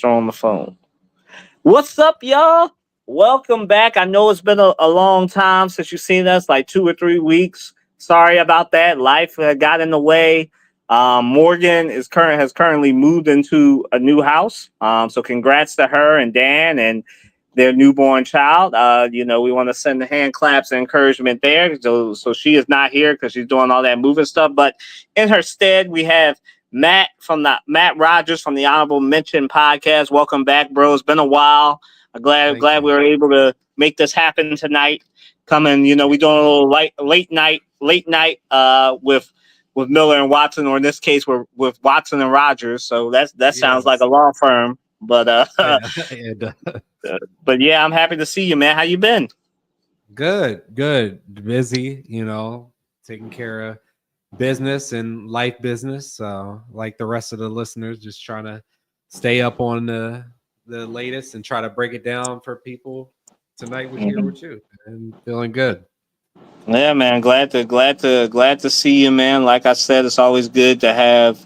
on the phone. What's up, y'all? Welcome back. I know it's been a long time since you've seen us, like 2 or 3 weeks. Sorry about that. Life got in the way. Morgan has currently moved into a new house. So congrats to her and Dan and their newborn child. We want to send the hand claps and encouragement there. So she is not here because she's doing all that moving stuff. But in her stead, we have Matt Rogers from the Honorable Mention podcast. Welcome back, bro. It's been a while. I'm Thank glad we you. were able to make this happen tonight. Coming, we doing a little late night with Miller and Watson, or in this case, we're with Watson and Rogers. So that sounds like a Yes. law firm. But Yeah. And but yeah, I'm happy to see you, man. How you been? good, good. Busy, taking care of business and life business. So, like the rest of the listeners, just trying to stay up on the latest and try to break it down for people tonight with here Mhm. with you and feeling good. Yeah, man. Glad to see you, man. Like I said, it's always good to have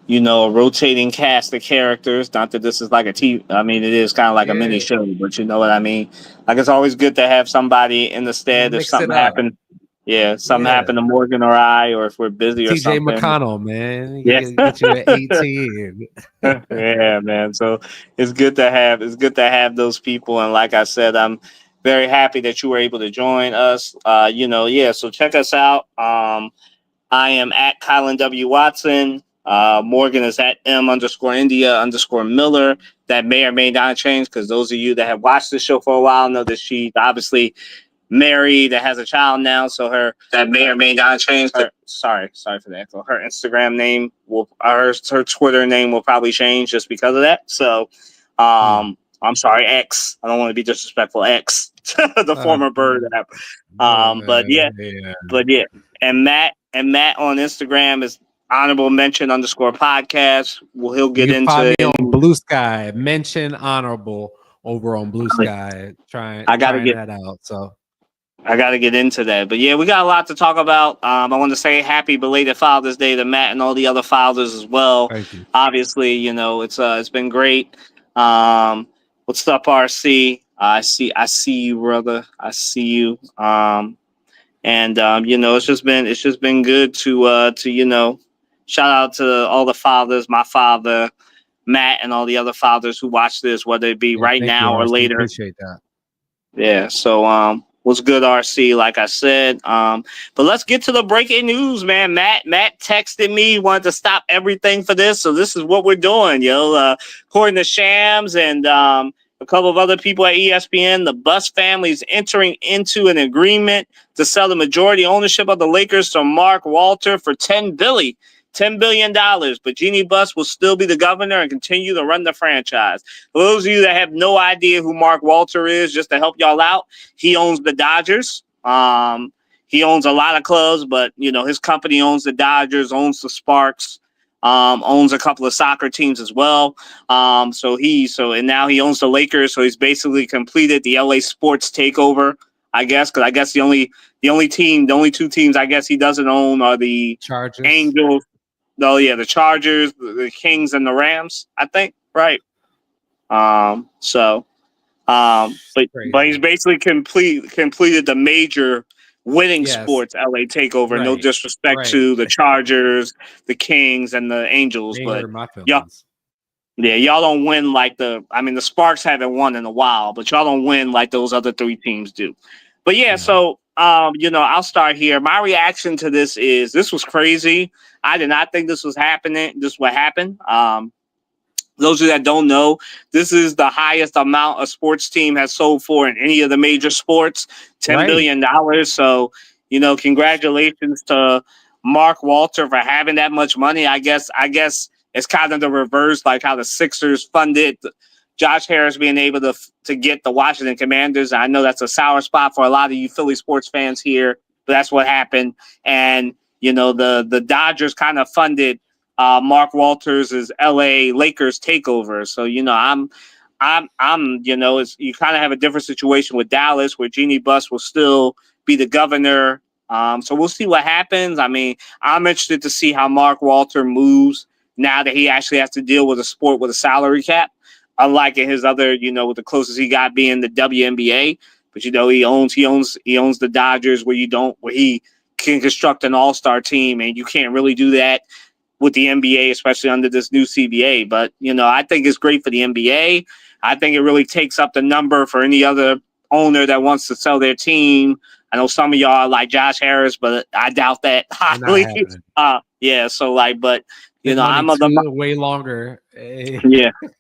a rotating cast of characters. Not that this is like a TV. I mean, it is kind of like a mini Yeah. show, but you know what I mean. Like it's always good to have somebody in the stead if Mix it something up. happened. Yeah, something Yeah. happened to Morgan or I, or if we're busy or TJ something. McConnell, man. Yeah. Get you at 18. Yeah, man. So it's good to have those people, and like I said, I'm very happy that you were able to join us. Yeah. So check us out. I am at Kylan W. Watson. Morgan is at M_India_Miller. That may or may not change because those of you that have watched the show for a while know that she's obviously married that has a child now. So that may or may not change. Sorry for the echo. Her Instagram name her Twitter name will probably change just because of that. So, Hmm. I'm sorry, X. I don't want to be disrespectful. X, the Uh, former Bird app. But yeah, yeah. but yeah, and Matt on Instagram is honorable mention_podcast. Well, he'll You get can find into me on any. Blue Sky. Mention honorable over on Blue Sky. I gotta Trying get that out. So I got to get into that. But yeah, we got a lot to talk about. I want to say happy belated Father's Day to Matt and all the other fathers as well. thank you. Obviously, it's been great. Um, what's up, RC? I see you, brother. I see you. And it's just been good to shout out to all the fathers, my father, Matt, and all the other fathers who watch this, whether it be Yeah, right thank you, now or RC. later. Appreciate that. Yeah. So what's good, RC? Like I said. But let's get to the breaking news, man. Matt texted me, wanted to stop everything for this. So this is what we're doing, yo. According to Shams and a couple of other people at ESPN, the Buss family is entering into an agreement to sell the majority ownership of the Lakers to Mark Walter for $10 billion. But Jeannie Buss will still be the governor and continue to run the franchise. For those of you that have no idea who Mark Walter is, just to help y'all out, he owns the Dodgers. He owns a lot of clubs, but his company owns the Dodgers, owns the Sparks, owns a couple of soccer teams as well. And now he owns the Lakers. So he's basically completed the LA sports takeover, I guess, because I guess the only two teams I guess he doesn't own are the Chargers. Angels. Oh yeah, the Chargers, the Kings, and the Rams. I think right. Um, so, but he's Crazy. basically completed the major winning Yes. sports LA takeover. No Right. disrespect Right. to the Chargers, the Kings, and the Angels, They but hurt my y'all, feelings. yeah, y'all don't win like the. I mean, the Sparks haven't won in a while, but y'all don't win like those other three teams do. But yeah, No. so I'll start here. My reaction to this was crazy. I did not think this was happening. This would happen. Those of you that don't know, this is the highest amount a sports team has sold for in any of the major sports, Right. $10 billion. So, congratulations to Mark Walter for having that much money. I guess it's kind of the reverse, like how the Sixers funded Josh Harris being able to get the Washington Commanders. I know that's a sour spot for a lot of you Philly sports fans here, but that's what happened. And the Dodgers kind of funded Mark Walters' LA Lakers takeover. So it's you kind of have a different situation with Dallas where Jeannie Buss will still be the governor. So we'll see what happens. I mean, I'm interested to see how Mark Walter moves now that he actually has to deal with a sport with a salary cap. unlike in his other, the closest he got being the WNBA. But he owns the Dodgers, where he can construct an all-star team, and you can't really do that with the NBA, especially under this new CBA. But I think it's great for the NBA. I think it really takes up the number for any other owner that wants to sell their team. I know some of y'all like Josh Harris, but I doubt that highly. Yeah. So but I'm of the way longer. Hey.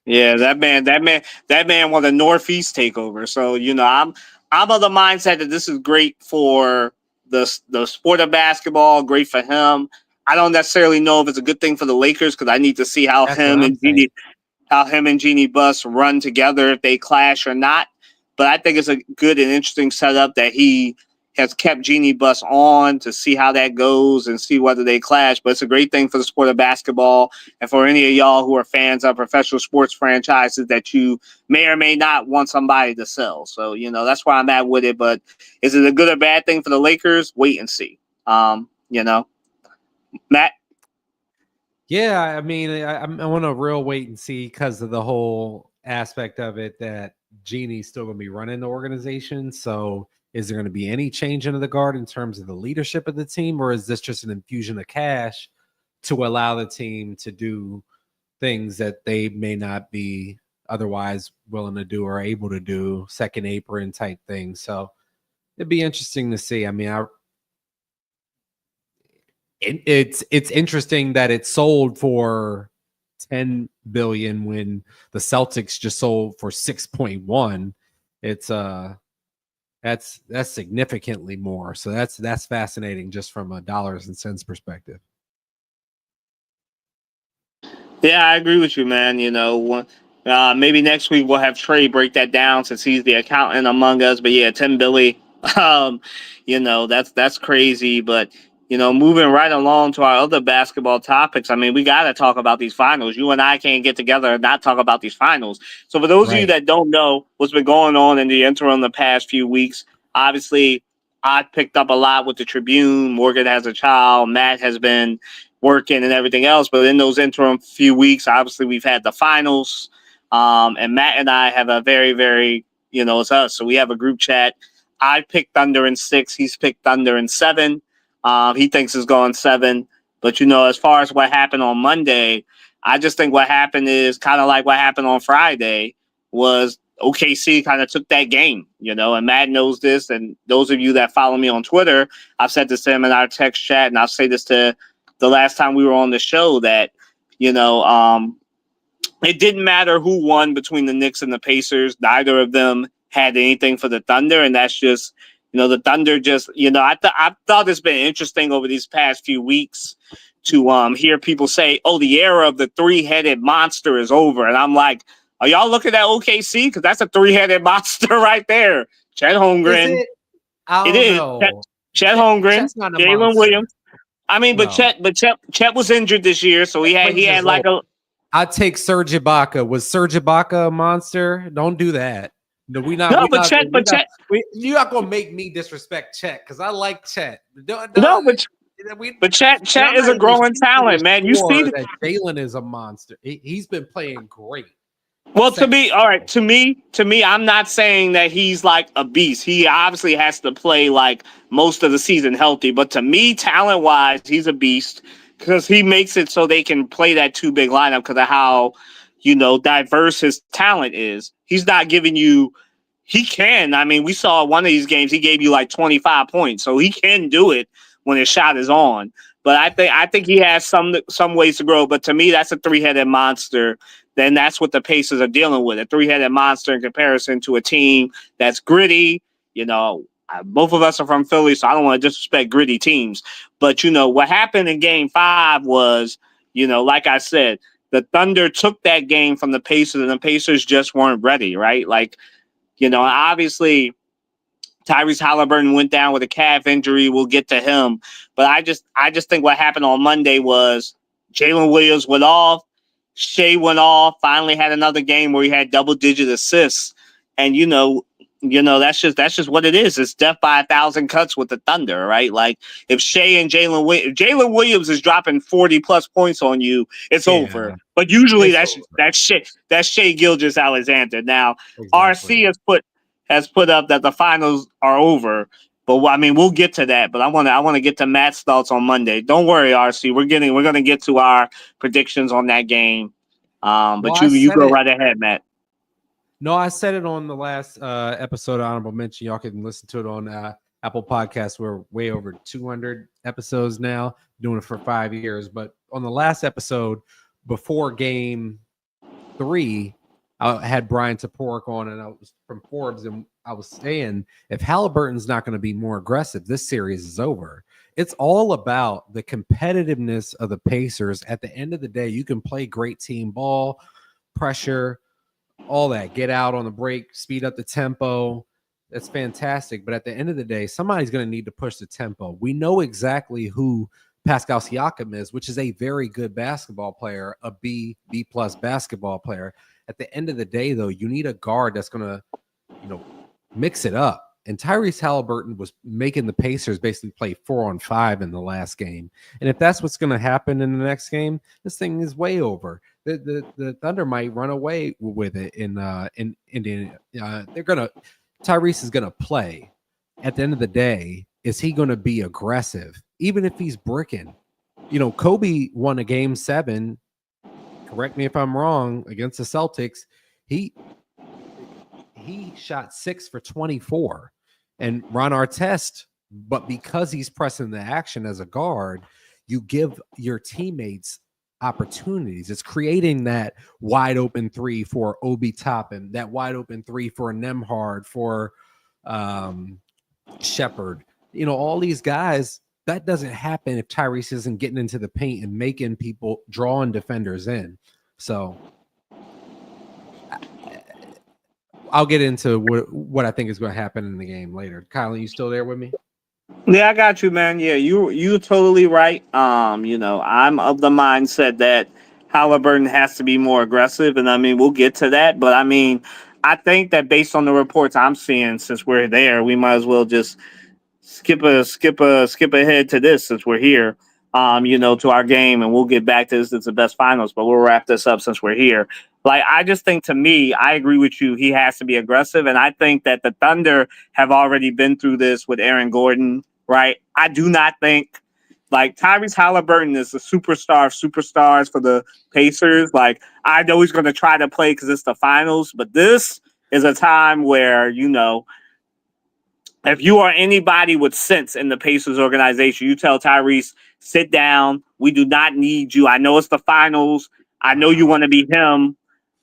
Yeah. That man want a Northeast takeover. So I'm of the mindset that this is great for the sport of basketball. Great for him. I don't necessarily know if it's a good thing for the Lakers, because I need to see how him and Jeannie Buss run together, if they clash or not. But I think it's a good and interesting setup that he has kept Jeannie Buss on to see how that goes and see whether they clash. But it's a great thing for the sport of basketball, and for any of y'all who are fans of professional sports franchises that you may or may not want somebody to sell. So, that's where I'm at with it. But is it a good or bad thing for the Lakers? Wait and see. Matt? Yeah, I mean, I want to real wait and see, because of the whole aspect of it that Jeannie's still going to be running the organization. So is there going to be any change into the guard in terms of the leadership of the team, or is this just an infusion of cash to allow the team to do things that they may not be otherwise willing to do or able to do, second apron type things? So it'd be interesting to see. I mean, it's interesting that it sold for $10 billion when the Celtics just sold for 6.1. It's that's significantly more. So that's fascinating, just from a dollars and cents perspective. Yeah, I agree with you, man. Maybe next week we'll have Trey break that down, since he's the accountant among us. But yeah, $10 billion. That's crazy. But moving right along to our other basketball topics. I mean, we got to talk about these finals. You and I can't get together and not talk about these finals. So for those of you that don't know what's been going on in the interim the past few weeks, obviously I picked up a lot with the Tribune. Morgan has a child. Matt has been working and everything else. But in those interim few weeks, obviously we've had the finals. And Matt and I have a very, very, it's us. So we have a group chat. I picked Thunder in 6. He's picked Thunder in 7. He thinks it's going 7. But, as far as what happened on Monday, I just think what happened is kind of like what happened on Friday, was OKC kind of took that game, and Matt knows this. And those of you that follow me on Twitter, I've said this to him in our text chat, and I'll say this to the last time we were on the show, that, it didn't matter who won between the Knicks and the Pacers. Neither of them had anything for the Thunder. And that's just, the Thunder just, I thought it's been interesting over these past few weeks to hear people say, oh, the era of the 3-headed monster is over. And I'm like, are y'all looking at OKC? Because that's a 3-headed monster right there. Chet Holmgren. Is it? I don't know. Chet Holmgren, Jalen Williams. I mean, but Chet was injured this year, so he had like a. I'd take Serge Ibaka. Was Serge Ibaka a monster? Don't do that. No, you're not gonna make me disrespect Chet, because I like Chet. But Chet is a growing talent, man. You see that Jalen is a monster. He's been playing great. Well, to me, I'm not saying that he's like a beast. He obviously has to play like most of the season healthy. But to me, talent-wise, he's a beast, because he makes it so they can play that 2-big lineup because of how, diverse his talent is. He's not giving you – he can. I mean, we saw one of these games, he gave you like 25 points. So he can do it when his shot is on. But I think he has some ways to grow. But to me, that's a 3-headed monster. Then that's what the Pacers are dealing with, a 3-headed monster in comparison to a team that's gritty. Both of us are from Philly, so I don't want to disrespect gritty teams. But, what happened in Game 5 was, like I said, the Thunder took that game from the Pacers, and the Pacers just weren't ready, right? Like, obviously Tyrese Halliburton went down with a calf injury. We'll get to him. But I just think what happened on Monday was Jalen Williams went off. Shea went off, finally had another game where he had double-digit assists. And, You know, that's just what it is. It's death by 1,000 cuts with the Thunder, right? Like if Shea and Jalen Williams is dropping 40 plus points on you, it's over. Yeah, But usually it's over. that's Shea Gilgeous Alexander. Now Exactly. RC has put up that the finals are over. But I mean, we'll get to that. But I want to get to Matt's thoughts on Monday. Don't worry, RC. We're gonna get to our predictions on that game. No, But I you said go it. right ahead, Matt. No, I said it on the last episode of Honorable Mention. Y'all can listen to it on Apple Podcasts. We're way over 200 episodes now, doing it for 5 years. But on the last episode, before Game 3, I had Brian Toporek on, and I was from Forbes, and I was saying if Halliburton's not going to be more aggressive, this series is over. It's all about the competitiveness of the Pacers. At the end of the day, you can play great team ball, pressure, all that, get out on the break, speed up the tempo. That's fantastic. But at the end of the day, somebody's going to need to push the tempo. We know exactly who Pascal Siakam is, which is a very good basketball player, a B plus basketball player. At the end of the day, though, you need a guard that's going to, mix it up. And Tyrese Halliburton was making the Pacers basically play 4-on-5 in the last game. And if that's what's going to happen in the next game, this thing is way over. The Thunder might run away with it in Indiana. Tyrese is gonna play. At the end of the day, is he gonna be aggressive, even if he's bricking? Kobe won a game 7. Correct me if I'm wrong. Against the Celtics, he shot 6 for 24, and Ron Artest. But because he's pressing the action as a guard, you give your teammates opportunities. It's creating that wide open 3 for Obi Toppin, that wide open 3 for Nembhard, for Shepard. All these guys, that doesn't happen if Tyrese isn't getting into the paint and making people, drawing defenders in. So I'll get into what I think is going to happen in the game later. Kylan, you still there with me? Yeah, I got you, man. Yeah, you're totally right. I'm of the mindset that Halliburton has to be more aggressive, and I mean we'll get to that. But I mean, I think that based on the reports I'm seeing, since we're there, we might as well just skip ahead to this since we're here. To our game, and we'll get back to this. It's the best finals, but we'll wrap this up since we're here. Like, I just think, to me, I agree with you. He has to be aggressive, and I think that the Thunder have already been through this with Aaron Gordon, right? I do not think, like, Tyrese Halliburton is a superstar of superstars for the Pacers. Like, I know he's going to try to play because it's the finals, but this is a time where, if you are anybody with sense in the Pacers organization, you tell Tyrese, sit down. We do not need you. I know it's the finals. I know you want to be him.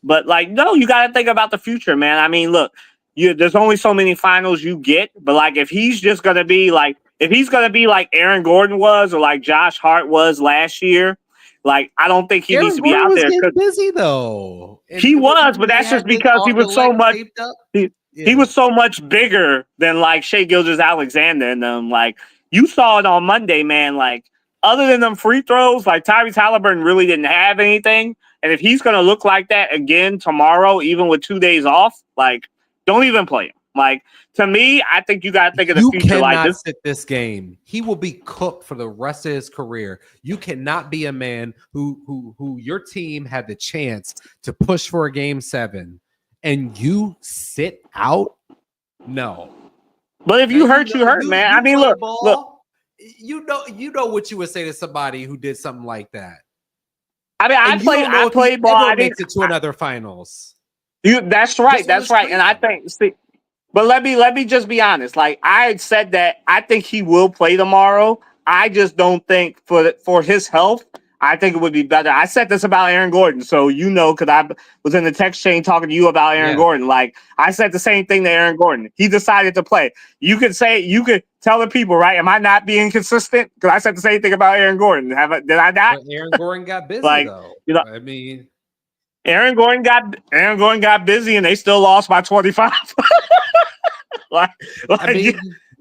But, like, no, you got to think about the future, man. I mean, look, there's only so many finals you get. But, like, if he's going to be like Aaron Gordon was or like Josh Hart was last year, like, I don't think he needs to be out there. Getting busy, though. He was, but that's just because he was so much – He was so much bigger than like Shea Gilgeous Alexander and them. Like, you saw it on Monday, man. Like, other than them free throws, like Tyrese Halliburton really didn't have anything. And if he's gonna look like that again tomorrow, even with 2 days off, like, don't even play him. Like, to me, I think you gotta think of the future like this. Sit this game. He will be cooked for the rest of his career. You cannot be a man who your team had the chance to push for a game 7. And you sit out? No. But if you hurt, you hurt, man. I mean, look. You know what you would say to somebody who did something like that. I mean, I played ball. I makes it to another finals. That's right. That's right. And I think, but let me just be honest. Like, I had said that I think he will play tomorrow. I just don't think for his health, I think it would be better. I said this about Aaron Gordon, so because I was in the text chain talking to you about Aaron Gordon. Like, I said the same thing to Aaron Gordon. He decided to play. You could tell the people, right? Am I not being consistent? Because I said the same thing about Aaron Gordon. Did I not? But Aaron Gordon got busy, though. I mean, Aaron Gordon got busy, and they still lost by 25. I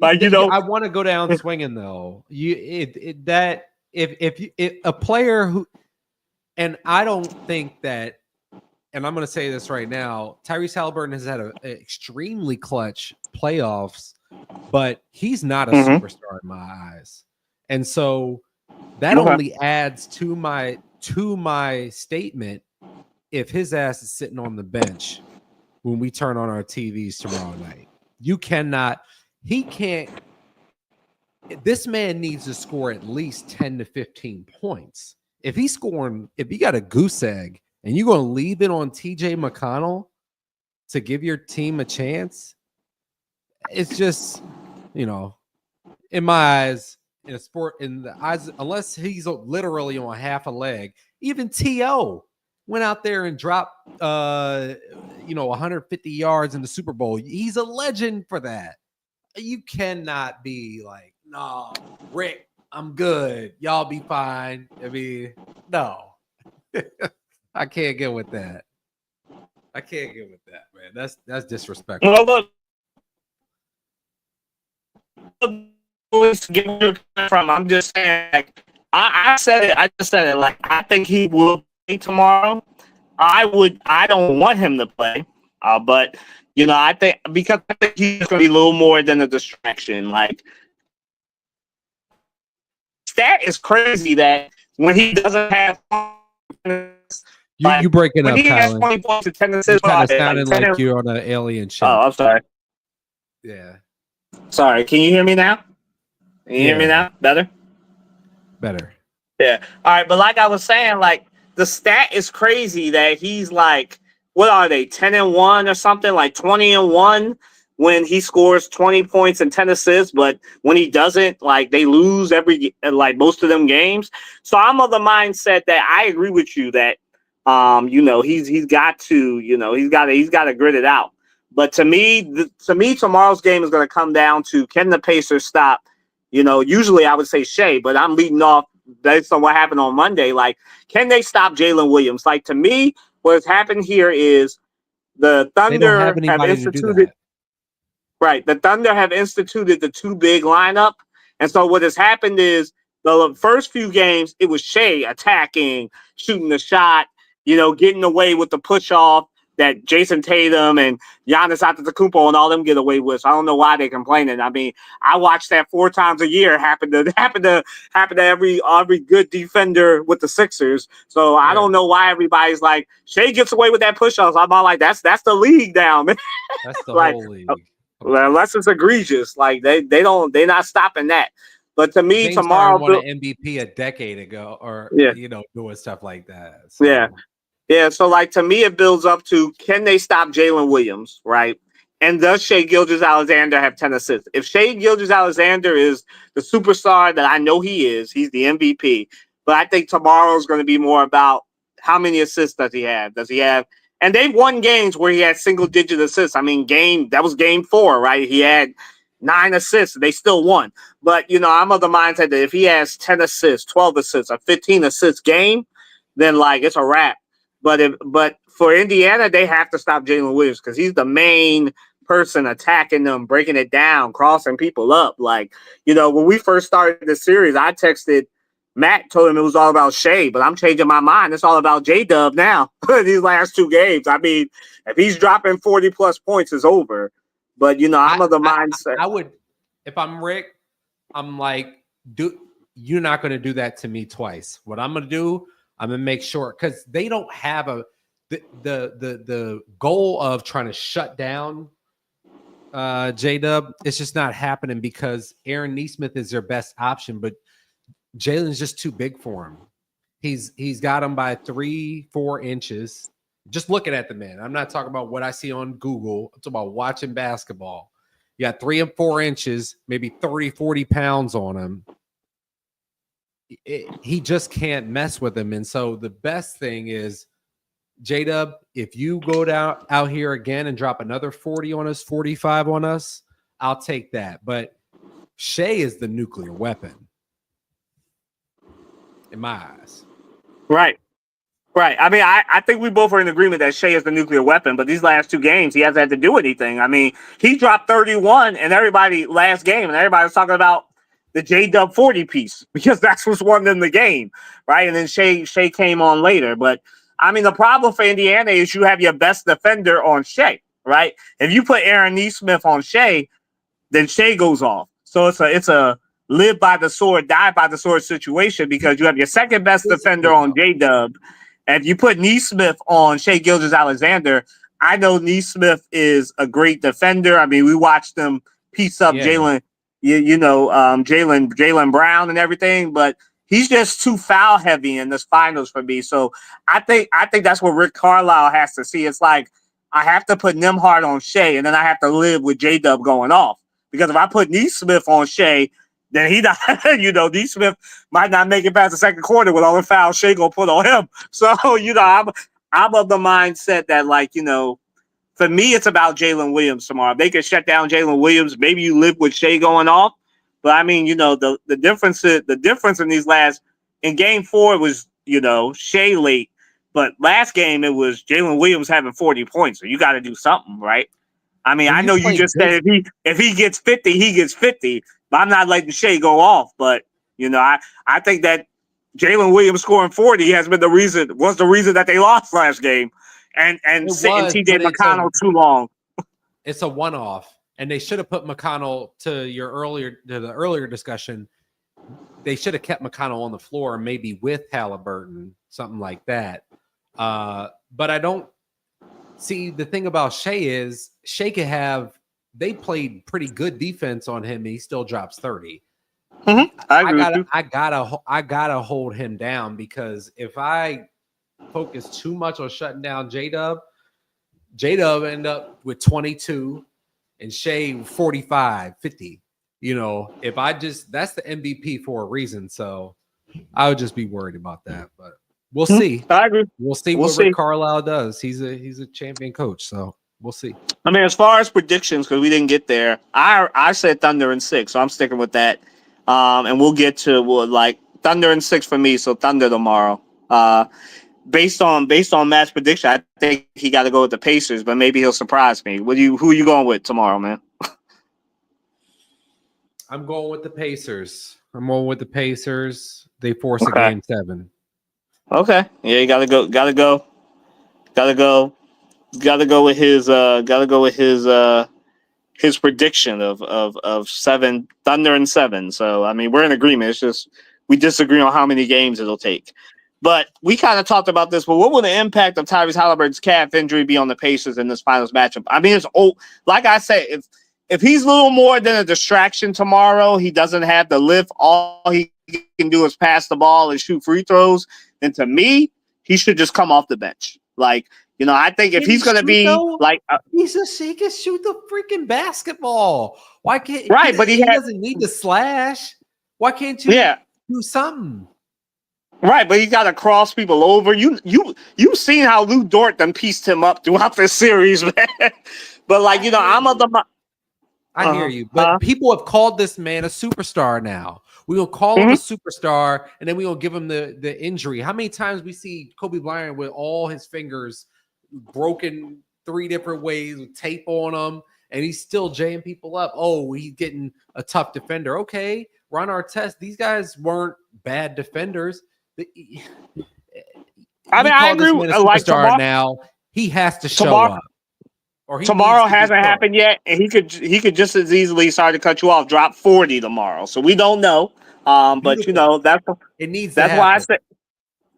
want to go down swinging though. If a player who, and I don't think that and I'm going to say this right now, Tyrese Halliburton has had an extremely clutch playoffs, but he's not a Mhm. superstar in my eyes. And so that Okay. only adds to my statement if his ass is sitting on the bench when we turn on our TVs tomorrow night. He can't. This man needs to score at least 10 to 15 points. If he got a goose egg and you're going to leave it on TJ McConnell to give your team a chance, it's just, in my eyes, in a sport, in the eyes, unless he's literally on half a leg, even T.O. went out there and dropped, 150 yards in the Super Bowl. He's a legend for that. You cannot be like, no, Rick, I'm good. Y'all be fine. I mean, no. I can't get with that. I can't get with that, man. That's disrespectful. Well, look, get where you're coming from. I'm just saying, like, I said it. I just said it. Like, I think he will play tomorrow. I don't want him to play, but I think because I think he's going to be a little more than a distraction. Like, stat is crazy that when he doesn't have, you breaking when up, he has Kylan. 20 points and 10 You're assists, kind of sounding like you're on an alien ship. Oh, I'm sorry. Yeah. Sorry. Can you hear me now? Can you hear me now? Better? Better. Yeah. All right. But like I was saying, like, the stat is crazy that he's like, what are they, 10-1 or something? Like 20-1 when he scores 20 points and 10 assists. But when he doesn't, like, they lose most of them games. So I'm of the mindset that I agree with you that, he's got to, he's got to grit it out. But to me, tomorrow's game is going to come down to, can the Pacers stop? Usually I would say Shea, but I'm leading off based on what happened on Monday. Like, can they stop Jalen Williams? Like, to me, what's happened here is the Thunder have instituted. Right, the Thunder have instituted the two big lineup, and so what has happened is the first few games it was Shea attacking, shooting the shot, getting away with the push off that Jason Tatum and Giannis Antetokounmpo and all them get away with. So I don't know why they're complaining. I mean, I watch that 4 times a year happen to every good defender with the Sixers. So I don't know why everybody's like, Shea gets away with that push off. I'm all like, that's the league down, man. That's the like, whole league. Unless it's egregious, like they're not stopping that. But to me, James tomorrow won an MVP a decade ago, or doing stuff like that. So. Yeah. So like to me, it builds up to, can they stop Jalen Williams, right? And does Shai Gilgeous-Alexander have 10 assists? If Shai Gilgeous-Alexander is the superstar that I know he is, he's the MVP. But I think tomorrow is going to be more about how many assists does he have? Does he have? And they've won games where he had single-digit assists. I mean, that was game 4, right? He had 9 assists. They still won. But, I'm of the mindset that if he has 10 assists, 12 assists, a 15 assists game, then, like, it's a wrap. But for Indiana, they have to stop Jalen Williams because he's the main person attacking them, breaking it down, crossing people up. Like, when we first started the series, I texted Matt, told him it was all about Shea, but I'm changing my mind. It's all about J-Dub now. These last 2 games. I mean, if he's dropping 40-plus points, it's over. But, I'm of the mindset. I would, if I'm Rick, I'm like, you're not going to do that to me twice. What I'm going to do, I'm going to make sure, because they don't have the goal of trying to shut down J-Dub. It's just not happening because Aaron Nesmith is their best option, but Jalen's just too big for him. He's got him by 3-4 inches. Just looking at the man. I'm not talking about what I see on Google. I'm talking about watching basketball. You got 3 and 4 inches, maybe 30, 40 pounds on him. He just can't mess with him. And so the best thing is, J-Dub, if you go down out here again and drop another 40 on us, 45 on us, I'll take that. But Shea is the nuclear weapon in my eyes. Right. I mean, I think we both are in agreement that Shea is the nuclear weapon, but these last 2 games, he hasn't had to do anything. I mean, he dropped 31 and everybody was talking about the J-Dub 40 piece because that's what's won them the game, right? And then Shea came on later. But I mean, the problem for Indiana is you have your best defender on Shea, right? If you put Aaron Neesmith on Shea, then Shea goes off. So it's a live by the sword, die by the sword situation because you have your second best defender on J-Dub. And if you put Neesmith on Shea Gilgeous-Alexander, I know Neesmith is a great defender. I mean, we watched them piece up Jalen, Jalen Brown and everything, but he's just too foul heavy in this finals for me. So I think that's what Rick Carlisle has to see. It's like I have to put Nembhard on Shea, and then I have to live with J-Dub going off. Because if I put Neesmith on Shea, then Neesmith might not make it past the second quarter with all the fouls Shea gonna put on him. So, I'm of the mindset that, like, for me, it's about Jalen Williams tomorrow. If they can shut down Jalen Williams, maybe you live with Shea going off. But I mean, the difference in these in game 4 was, Shea late. But last game it was Jalen Williams having 40 points. So you got to do something, right? I mean, I know you just said if he gets 50, he gets 50. But I'm not letting Shea go off. But I think that Jalen Williams scoring 40 was the reason that they lost last game, and sitting TJ McConnell too long. It's a one-off, and they should have put McConnell to the earlier discussion. They should have kept McConnell on the floor, maybe with Halliburton, something like that. But I don't see the thing about Shea is Shea could have. They played pretty good defense on him, and he still drops 30. Mm-hmm. I gotta hold him down because if I focus too much on shutting down J-Dub end up with 22 and Shea 45, 50. If that's the MVP for a reason. So I would just be worried about that. But we'll see. I agree. We'll see what Rick Carlisle does. He's a champion coach, so we'll see. I mean, as far as predictions, because we didn't get there, I said Thunder in 6, so I'm sticking with that. And we'll get to Thunder in 6 for me, so Thunder tomorrow. Based on Matt's prediction, I think he got to go with the Pacers, but maybe he'll surprise me. Who are you going with tomorrow, man? I'm going with the Pacers. They force a game 7. Okay. Yeah, you gotta go with his prediction of 7 Thunder and 7. So I mean, we're in agreement. It's just we disagree on how many games it'll take. But we kind of talked about this. But what will the impact of Tyrese Halliburton's calf injury be on the Pacers in this finals matchup? I mean, it's old. Like I said, if he's little more than a distraction tomorrow, he doesn't have the lift. All he can do is pass the ball and shoot free throws. Then to me, he should just come off the bench. Like, I think if he's going to be he can shoot the freaking basketball. Why can't right? But he doesn't need to slash. Why can't you do something? Right, but he got to cross people over. You've seen how Lou Dort done pieced him up throughout this series, man. But I'm of the. I hear you, but people have called this man a superstar now. We're going to call him a superstar, and then we're going to give him the injury. How many times we see Kobe Bryant with all his fingers broken 3 different ways with tape on them, and he's still jaying people up. Oh, he's getting a tough defender. Okay, Ron Artest, these guys weren't bad defenders. I mean, I agree. Superstar now, he has to show up. Tomorrow hasn't happened yet, and he could just as easily start to cut you off, drop 40 tomorrow. So we don't know. But it needs. That's why I said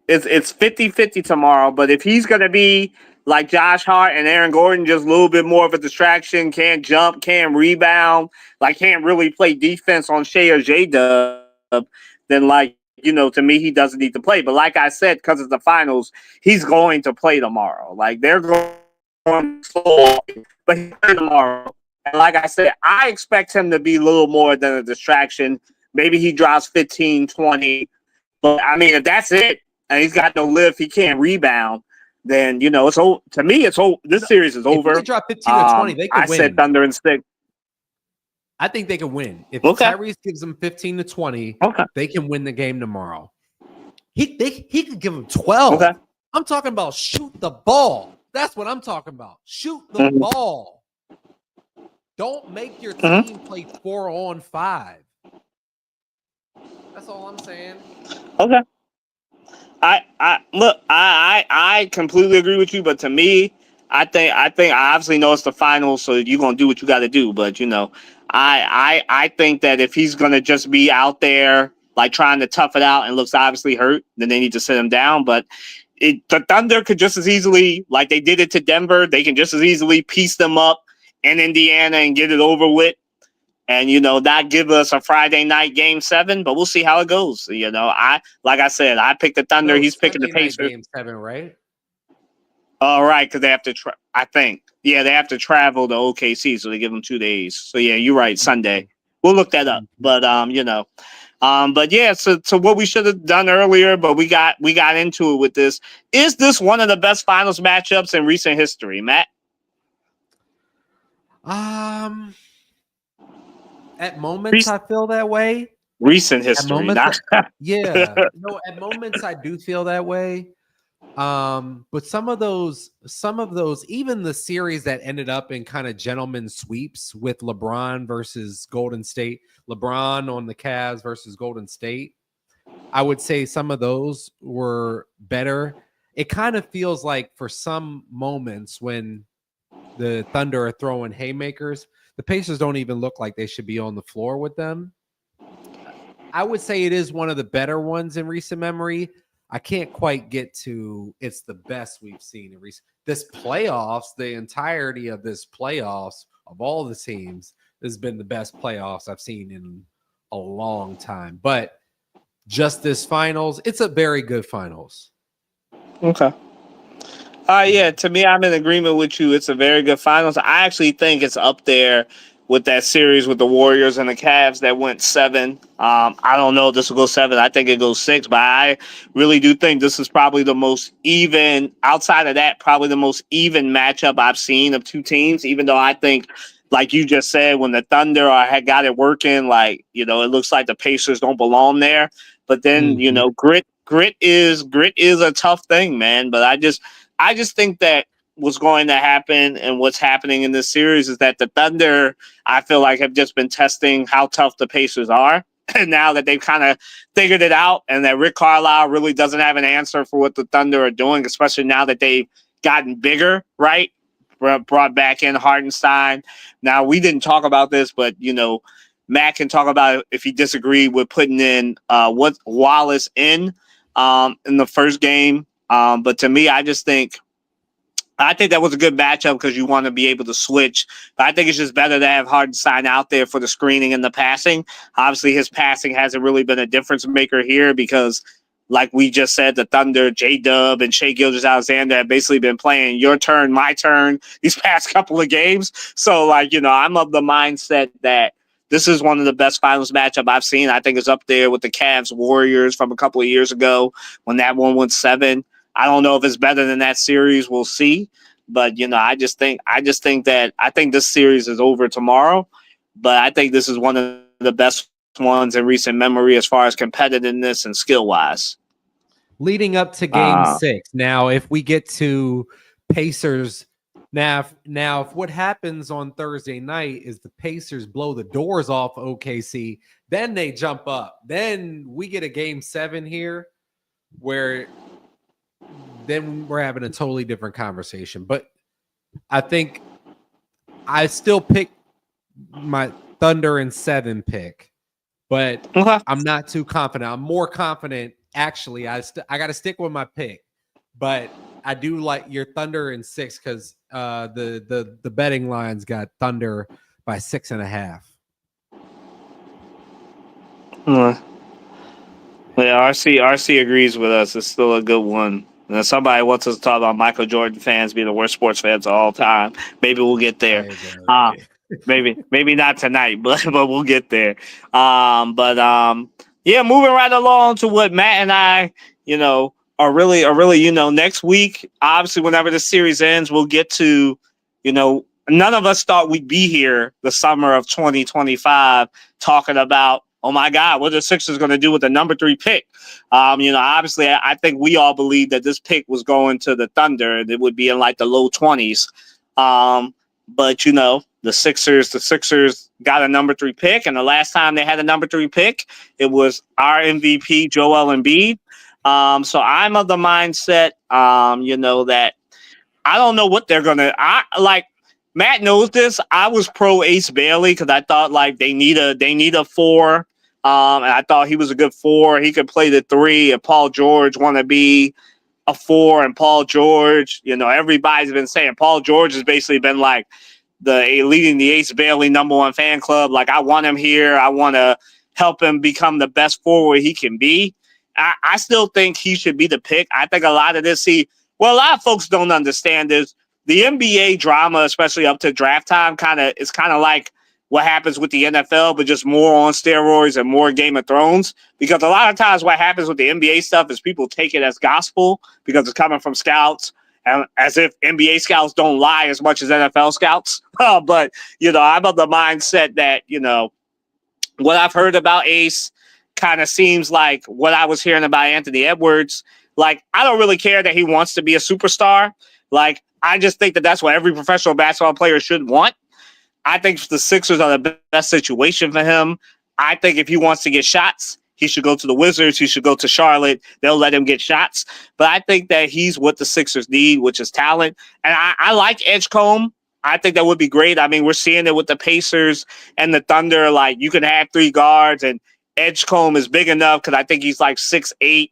it's 50-50 tomorrow. But if he's gonna be like Josh Hart and Aaron Gordon, just a little bit more of a distraction, can't jump, can't rebound, can't really play defense on Shea or J-Dub, then to me, he doesn't need to play. But like I said, because it's the finals, he's going to play tomorrow. They're going slow, but he'll play tomorrow. And like I said, I expect him to be a little more than a distraction. Maybe he drops 15, 20. But, I mean, if that's it, and he's got no lift, he can't rebound, then, it's over. To me, it's over. This series is over. If they drop 15 or 20, they could win. I said Thunder and 6. I think they can win. If Tyrese gives them 15 to 20, they can win the game tomorrow. He could give them 12. Okay. I'm talking about shoot the ball. That's what I'm talking about. Shoot the ball. Don't make your team play 4-on-5. That's all I'm saying. Okay. I completely agree with you, but to me, I think I obviously know it's the finals, so you're gonna do what you got to do. But I think that if he's gonna just be out there like trying to tough it out and looks obviously hurt, then they need to sit him down. But the Thunder could just as easily, like they did it to Denver, they can just as easily piece them up in Indiana and get it over with and not give us a Friday night game 7, but we'll see how it goes. Like I said, I picked the Thunder. No, He's picking the Sunday night Pacers. game 7, right? All right, because they have to. I think, yeah, they have to travel to OKC, so they give them 2 days. So yeah, you're right. Sunday. We'll look that up. But but yeah. So what we should have done earlier, but we got into it with this. Is this one of the best finals matchups in recent history, Matt? At moments I feel that way. Recent history, yeah. No, at moments I do feel that way. But some of those, even the series that ended up in kind of gentleman sweeps with LeBron versus Golden State, LeBron on the Cavs versus Golden State, I would say some of those were better. It kind of feels like for some moments when the Thunder are throwing haymakers, the Pacers don't even look like they should be on the floor with them. I would say it is one of the better ones in recent memory. I can't quite get to it's the best we've seen in recent. This playoffs, the entirety of this playoffs of all the teams has been the best playoffs I've seen in a long time. But just this finals, it's a very good finals. Okay. Yeah, to me, I'm in agreement with you. It's a very good finals. I actually think it's up there with that series with the Warriors and the Cavs that went 7. I don't know if this will go 7. I think it goes 6, but I really do think this is probably the most even, outside of that, probably the most even matchup I've seen of two teams, even though I think, like you just said, when the Thunder had got it working, like, it looks like the Pacers don't belong there. But then, grit is a tough thing, man. But I just think that what's going to happen and what's happening in this series is that the Thunder, I feel like, have just been testing how tough the Pacers are. And now that they've kind of figured it out and that Rick Carlisle really doesn't have an answer for what the Thunder are doing, especially now that they've gotten bigger, right? Brought back in Hartenstein. Now, we didn't talk about this, but, Matt can talk about it if he disagreed with putting in what Wallace in the first game. But to me, I think that was a good matchup because you want to be able to switch. But I think it's just better to have Hartenstein out there for the screening and the passing. Obviously, his passing hasn't really been a difference maker here because, like we just said, the Thunder, J-Dub, and Shai Gilgeous-Alexander have basically been playing your turn, my turn these past couple of games. So, I'm of the mindset that this is one of the best finals matchup I've seen. I think it's up there with the Cavs Warriors from a couple of years ago when that one went 7. I don't know if it's better than that series. We'll see. But, I just think this series is over tomorrow. But I think this is one of the best ones in recent memory as far as competitiveness and skill wise. Leading up to game 6. Now, if we get to Pacers, now if what happens on Thursday night is the Pacers blow the doors off OKC, then they jump up. Then we get a game 7 here where then we're having a totally different conversation. But I think I still pick my Thunder in 7 pick, but I'm not too confident. I'm more confident. Actually, I got to stick with my pick, but I do like your Thunder in 6 because the betting lines got Thunder by 6.5. Yeah, RC agrees with us. It's still a good one. And somebody wants us to talk about Michael Jordan fans being the worst sports fans of all time. Maybe we'll get there. Maybe not tonight, but we'll get there. Yeah, moving right along to what Matt and I, are really, next week. Obviously, whenever the series ends, we'll get to, none of us thought we'd be here the summer of 2025 talking about, oh my God, what are the Sixers going to do with the number 3 pick? Obviously, I think we all believed that this pick was going to the Thunder and it would be in like the low 20s. But the Sixers got a number 3 pick, and the last time they had a number 3 pick, it was our MVP Joel Embiid. So I'm of the mindset, that I don't know what they're gonna. I like Matt knows this. I was pro Ace Bailey because I thought like they need a four. And I thought he was a good four. He could play the three. And Paul George want to be a four, and Paul George, everybody's been saying Paul George has basically been like leading the Ace Bailey #1 fan club. Like, I want him here. I want to help him become the best forward he can be. I still think he should be the pick. I think a lot of this, a lot of folks don't understand this. The NBA drama, especially up to draft time, is kind of like what happens with the NFL, but just more on steroids and more Game of Thrones. Because a lot of times what happens with the NBA stuff is people take it as gospel because it's coming from scouts, and as if NBA scouts don't lie as much as NFL scouts. But, I'm of the mindset that, what I've heard about Ace kind of seems like what I was hearing about Anthony Edwards. Like, I don't really care that he wants to be a superstar. Like, I just think that that's what every professional basketball player should want. I think the Sixers are the best situation for him. I think if he wants to get shots, he should go to the Wizards. He should go to Charlotte. They'll let him get shots. But I think that he's what the Sixers need, which is talent. And I like Edgecombe. I think that would be great. I mean, we're seeing it with the Pacers and the Thunder. Like, you can have three guards, and Edgecombe is big enough because I think he's like 6'8",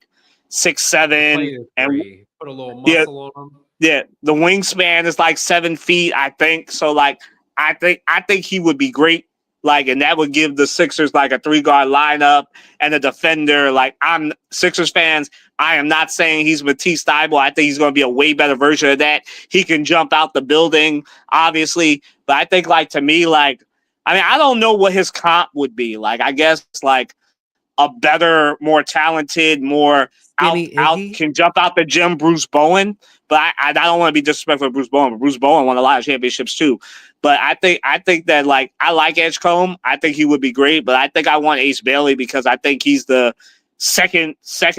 6'7", and put a little yeah, muscle on him. Yeah, the wingspan is like 7 feet, I think. So, like, I think he would be great. Like, and that would give the Sixers like a 3-guard lineup and a defender. Like, I'm Sixers fans. I am not saying he's Matisse Thybulle. I think he's going to be a way better version of that. He can jump out the building, obviously. But I think, like, to me, like, I mean, I don't know what his comp would be. Like, I guess like a better, more talented, more out can jump out the gym Bruce Bowen. But I don't want to be disrespectful to Bruce Bowen. But Bruce Bowen won a lot of championships too. But I think that, like, I like Edgecombe. I think he would be great. But I think I want Ace Bailey because I think he's the second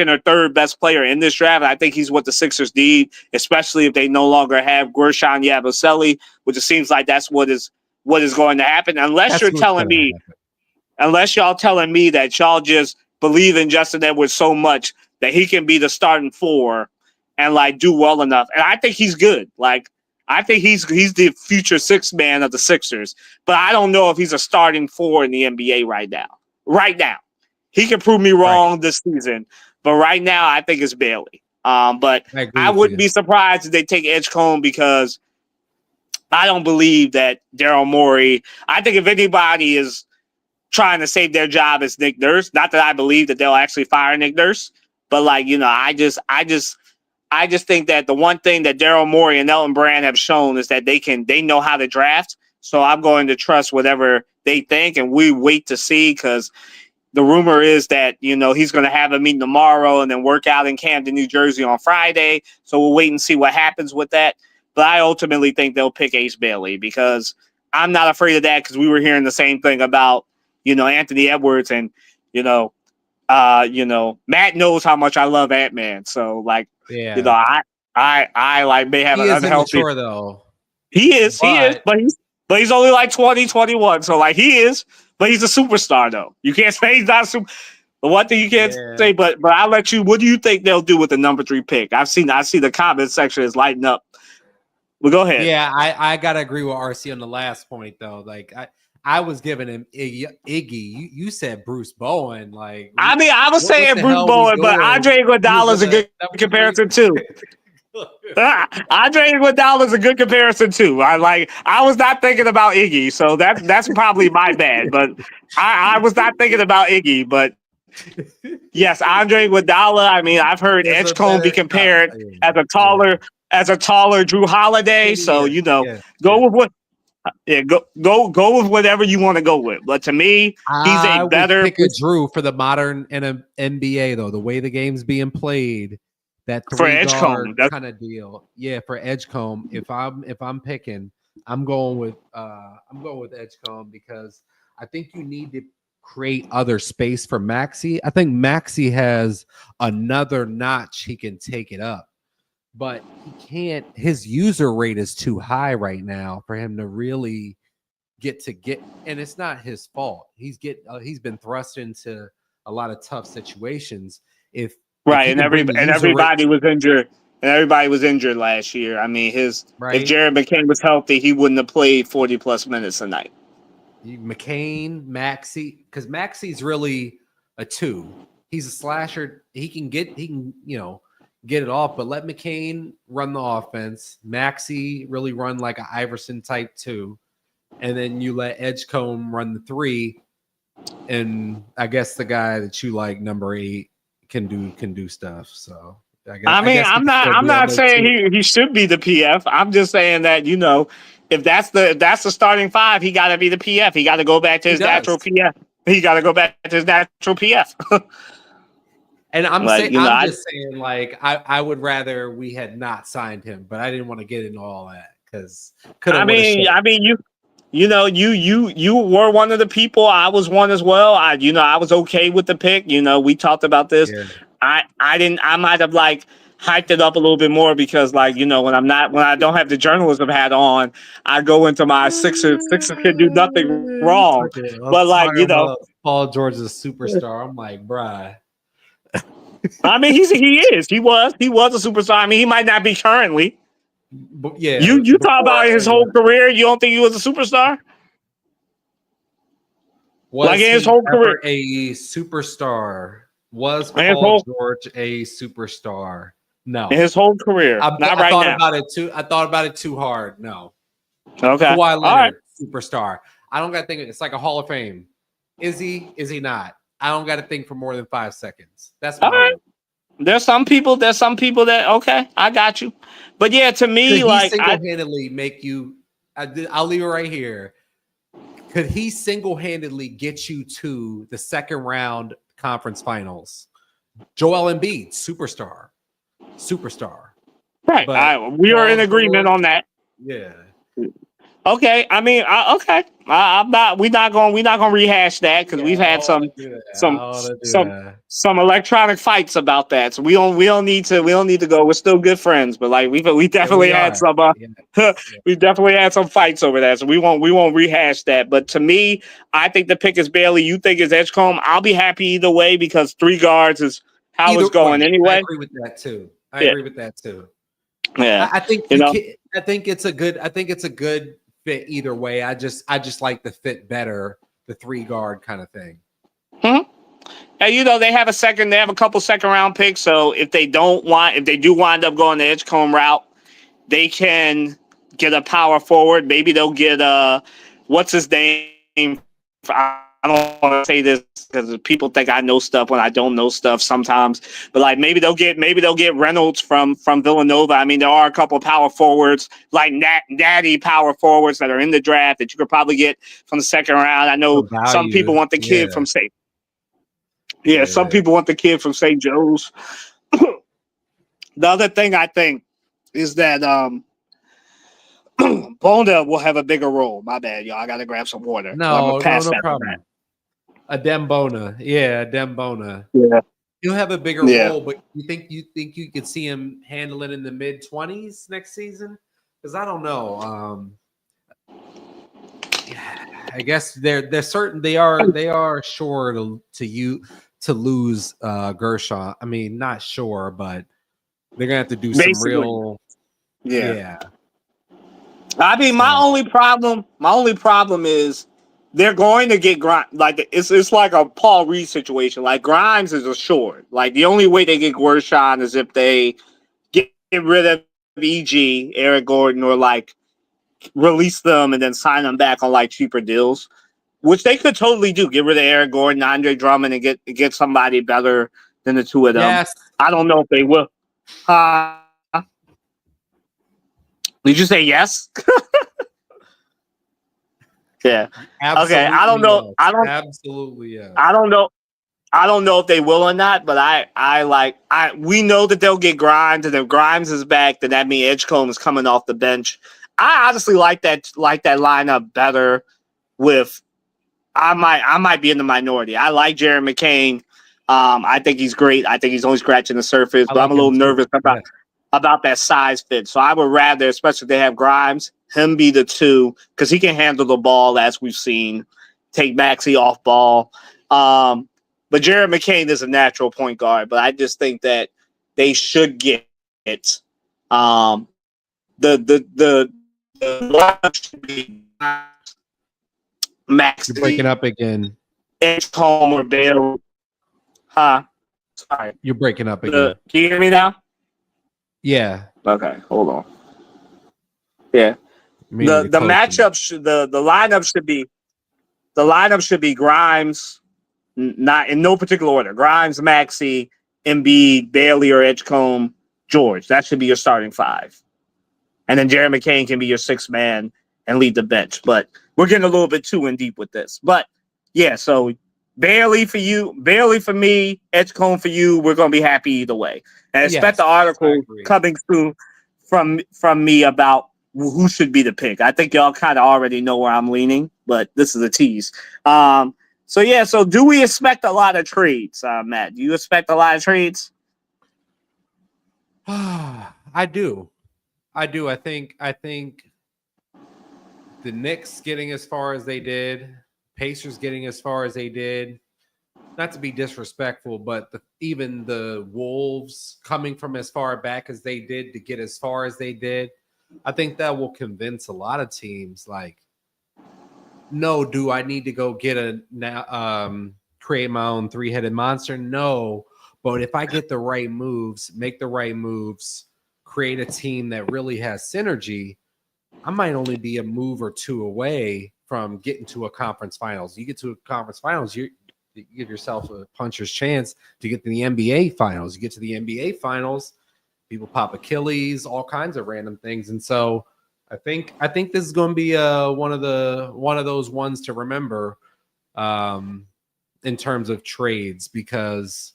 or third best player in this draft. I think he's what the Sixers need, especially if they no longer have Guerschon Yabusele, which it seems like that's what is going to happen. Unless y'all telling me that y'all just believe in Justin Edwards so much that he can be the starting four and like do well enough. And I think he's good. Like, I think he's the future sixth man of the Sixers, but I don't know if he's a starting four in the NBA right now. Right now, he can prove me wrong this season, but right now I think it's Bailey. But I wouldn't be surprised if they take Edgecombe because I don't believe that Daryl Morey. I think if anybody is trying to save their job, it's Nick Nurse. Not that I believe that they'll actually fire Nick Nurse, but like, I just think that the one thing that Daryl Morey and Elton Brand have shown is that they know how to draft. So I'm going to trust whatever they think, and we wait to see, because the rumor is that, he's going to have a meeting tomorrow and then work out in Camden, New Jersey on Friday. So we'll wait and see what happens with that. But I ultimately think they'll pick Ace Bailey because I'm not afraid of that, because we were hearing the same thing about, Anthony Edwards, and, Matt knows how much I love Ant-Man. So, like, I like may have an unhealthy. Immature, though. He is, but he's only like 20, 21. So, like, he is, but he's a superstar, though. You can't say he's not a super. The one thing you can't say, but I'll let you. What do you think they'll do with the number 3 pick? I see the comment section is lighting up. Well, go ahead. Yeah, I gotta agree with RC on the last point, though. Like, I was giving him Iggy. You said Bruce Bowen. Like, I mean, I was saying Bruce Bowen, but Andre Iguodala is a good comparison too. Andre Iguodala is a good comparison too. I was not thinking about Iggy, so that's probably my bad. But I was not thinking about Iggy. But yes, Andre Iguodala. I mean, I've heard Edgecombe be compared as a taller Drew Holiday. So go with what. Yeah, go with whatever you want to go with. But to me, he's a better pick a Drew for the modern NBA, though. The way the game's being played, that 3-guard kind of deal. Yeah, for Edgecombe. If I'm picking, I'm going with Edgecombe, because I think you need to create other space for Maxey. I think Maxey has another notch he can take it up. But he can't. His user rate is too high right now for him to really get, and it's not his fault. He's been thrust into a lot of tough situations. If If Right, he and can bring the user rate, everybody was injured, and everybody was injured last year. I mean, if right? Jared McCain was healthy, he wouldn't have played 40 plus minutes a night. McCain, Maxey, because Maxey's really a two. He's a slasher. He can get it off, but let McCain run the offense. Maxey really run like an Iverson type two, and then you let Edgecombe run the three. And I guess the guy that you like, number 8, can do stuff. So I mean, he can still I'm be on not there saying too. he should be the PF. I'm just saying that, if that's the starting five, he got to be the PF. He got to go back to He his natural does. PF. He got to go back to his natural PF. And I'm Like, saying, I'm just saying, like, I would rather we had not signed him, but I didn't want to get into all that because I mean, you were one of the people. I was one as well. I was okay with the pick. We talked about this. Yeah. I might have like hyped it up a little bit more because like, when I don't have the journalism hat on, I go into my Sixers can do nothing wrong. I'm But like, talking about Paul George is a superstar. I'm like, bruh. I mean, he was a superstar. I mean, he might not be currently. But yeah, You talk before about his whole career. You don't think he was a superstar? was Like in his he whole ever career. a superstar? Was In his Paul whole George a superstar? No. in his whole career. I Not right thought now. about it too. I thought about it too hard. No. Okay. Kawhi All right. Leonard, superstar. I don't got to think it's like a Hall of Fame. Is he? Is he not? I don't got to think for more than 5 seconds. That's my All right. rule. There's some people that okay, I got you. But yeah, to me, Could he like single-handedly make you? I'll leave it right here. Could he single-handedly get you to the second round conference finals? Joel Embiid, superstar. right. But We are Paul in agreement George, on that. yeah. Okay. I mean, okay. I'm not. We're not gonna rehash that because we've had some electronic fights about that. So we don't need to go. We're still good friends, but like we definitely had some. We definitely had some fights over that. So we won't rehash that. But to me, I think the pick is Bailey. You think it's Edgecombe. I'll be happy either way because 3 guards is how it's going anyway. I agree with that too. Yeah. I think I think it's a good fit either way. I just like the fit better, the 3 guard kind of thing. And they have a couple second round picks. So if they do wind up going the Edgecombe route, they can get a power forward. Maybe they'll get what's his name? I don't want to say this because people think I know stuff when I don't know stuff sometimes. But like maybe they'll get Reynolds from Villanova. I mean, there are a couple of power forwards like natty power forwards that are in the draft that you could probably get from the second round. I know some people want the kid from St. Yeah, some people want the kid from St. Joe's. The other thing I think is that Bonda will have a bigger role. My bad, y'all. I gotta grab some water. No problem. Adem Bona. Yeah. Yeah. He'll have a bigger role, but you think you could see him handling in the mid-20s next season? Because I don't know. I guess they're certain they are sure to lose Gershon. I mean, not sure, but they're gonna have to do some real. Yeah. I mean, my only problem is they're going to get Grimes. Like it's like a Paul Reed situation. Like Grimes is assured. Like the only way they get Gershon is if they get rid of EG, Eric Gordon, or like release them and then sign them back on like cheaper deals, which they could totally do. Get rid of Eric Gordon, Andre Drummond, and get somebody better than the two of them. Yes. I don't know if they will. Did you say yes? Yeah. Absolutely okay. I don't know. Yes. Absolutely, yeah. I don't know if they will or not, but we know that they'll get Grimes, and if Grimes is back, then that means Edgecombe is coming off the bench. I honestly like that lineup better. I might be in the minority. I like Jared McCain. I think he's great. I think he's only scratching the surface, but I'm a little nervous about that size fit. So I would rather, especially if they have Grimes, him be the 2 because he can handle the ball as we've seen. Take Maxey off ball. But Jared McCain is a natural point guard. But I just think that they should get it. The lineup should be Max. You're breaking up again. Edgecombe or Bale. Sorry. You're breaking up again. Can you hear me now? Yeah. Okay, hold on. Yeah. The matchup the lineup should be Grimes, not in no particular order. Grimes, Maxey, Embiid, Bailey or Edgecombe, George. That should be your starting five. And then Jared McCain can be your sixth man and lead the bench. But we're getting a little bit too in deep with this. But yeah, so Bailey for you, Bailey for me, Edgecombe for you. We're gonna be happy either way. And expect the article coming soon from me about who should be the pick. I think y'all kind of already know where I'm leaning, but this is a tease. So do we expect a lot of trades, Matt? Do you expect a lot of trades? I do. I think the Knicks getting as far as they did, Pacers getting as far as they did, not to be disrespectful, but even the Wolves coming from as far back as they did to get as far as they did, I think that will convince a lot of teams like, no, do I need to go get create my own three-headed monster? No, but if I get the right moves, make the right moves, create a team that really has synergy, I might only be a move or two away from getting to a conference finals. You get to a conference finals, you give yourself a puncher's chance to get to the NBA finals. You get to the NBA finals, people pop Achilles, all kinds of random things. And so I think this is going to be one of those ones to remember in terms of trades, because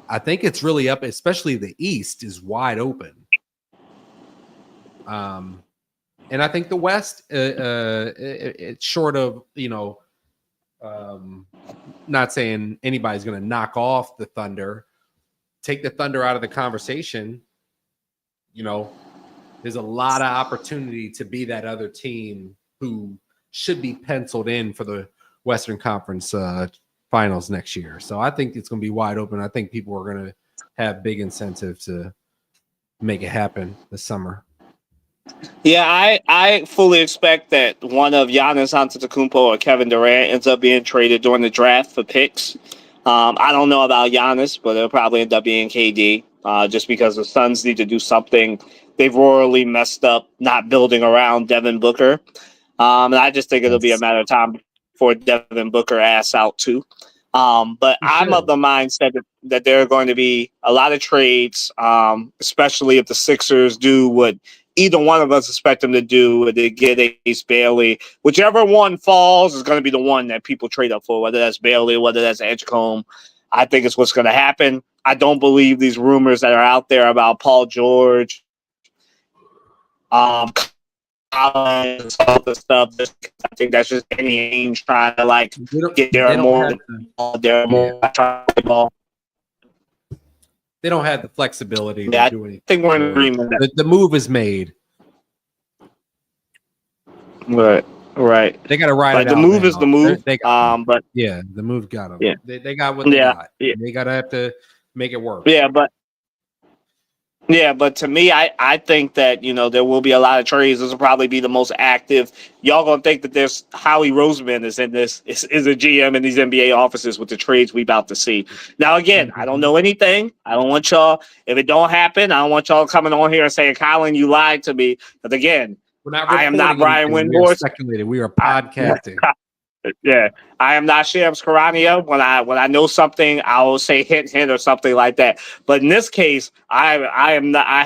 I think it's really up, especially the East is wide open. And I think the West, it's short of, not saying anybody's going to knock off the Thunder, take the Thunder out of the conversation. There's a lot of opportunity to be that other team who should be penciled in for the Western Conference finals next year. So I think it's going to be wide open. I think people are going to have big incentive to make it happen this summer. Yeah, I fully expect that one of Giannis Antetokounmpo or Kevin Durant ends up being traded during the draft for picks. I don't know about Giannis, but it'll probably end up being KD just because the Suns need to do something. They've royally messed up not building around Devin Booker. And I just think it'll be a matter of time before Devin Booker ass out too. But I'm of the mindset that there are going to be a lot of trades, especially if the Sixers do what either one of us expect them to do, to get Ace Bailey. Whichever one falls is going to be the one that people trade up for, whether that's Bailey, whether that's Edgecombe. I think it's what's going to happen. I don't believe these rumors that are out there about Paul George, Collins, all this stuff. I think that's just any age trying to get there more. They don't have the flexibility to do anything. I think we're in agreement. The move is made. Right. They got to ride it out. The move is the move. But yeah, the move got them. Yeah. They got what they got. Yeah. They got to have to make it work. But to me, I think that, there will be a lot of trades. This will probably be the most active. Y'all gonna think that there's Howie Roseman is in this, is a GM in these NBA offices with the trades we about to see. Now, again, I don't know anything. I don't want y'all, if it don't happen, I don't want y'all coming on here and saying, Colin, you lied to me. But again, I am not Brian Windhorst. We are podcasting. Yeah, I am not Shams Charania. When I know something, I will say hint or something like that. But in this case, I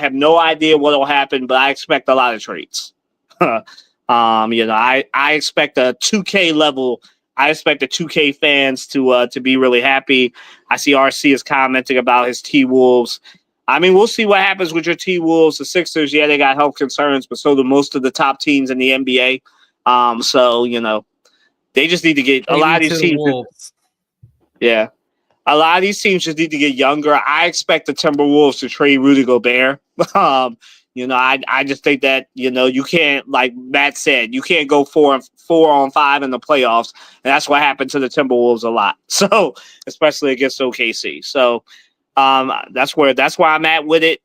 have no idea what will happen, but I expect a lot of trades. I expect a 2K level. I expect the 2K fans to be really happy. I see RC is commenting about his T-Wolves. I mean, we'll see what happens with your T-Wolves. The Sixers, yeah, they got health concerns, but so do most of the top teams in the NBA. They just need to get a lot of these teams. Yeah. A lot of these teams just need to get younger. I expect the Timberwolves to trade Rudy Gobert. I just think that, you can't, like Matt said, you can't go 4-on-5 in the playoffs. And that's what happened to the Timberwolves a lot. So, especially against OKC. So, that's where I'm at with it.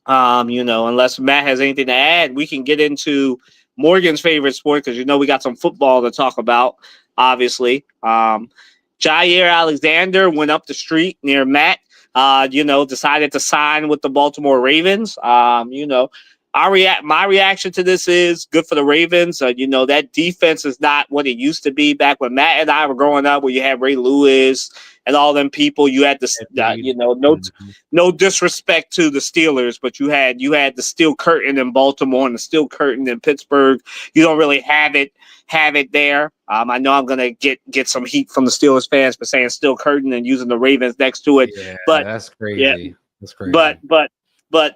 Unless Matt has anything to add, we can get into Morgan's favorite sport because we got some football to talk about, obviously. Jair Alexander went up the street near Matt, decided to sign with the Baltimore Ravens. My reaction to this is good for the Ravens. That defense is not what it used to be back when Matt and I were growing up, where you had Ray Lewis and all them people. You had no disrespect to the Steelers, but you had the steel curtain in Baltimore and the steel curtain in Pittsburgh. You don't really have it there. I know I'm gonna get some heat from the Steelers fans for saying steel curtain and using the Ravens next to it. Yeah, but that's crazy. Yeah, that's crazy. But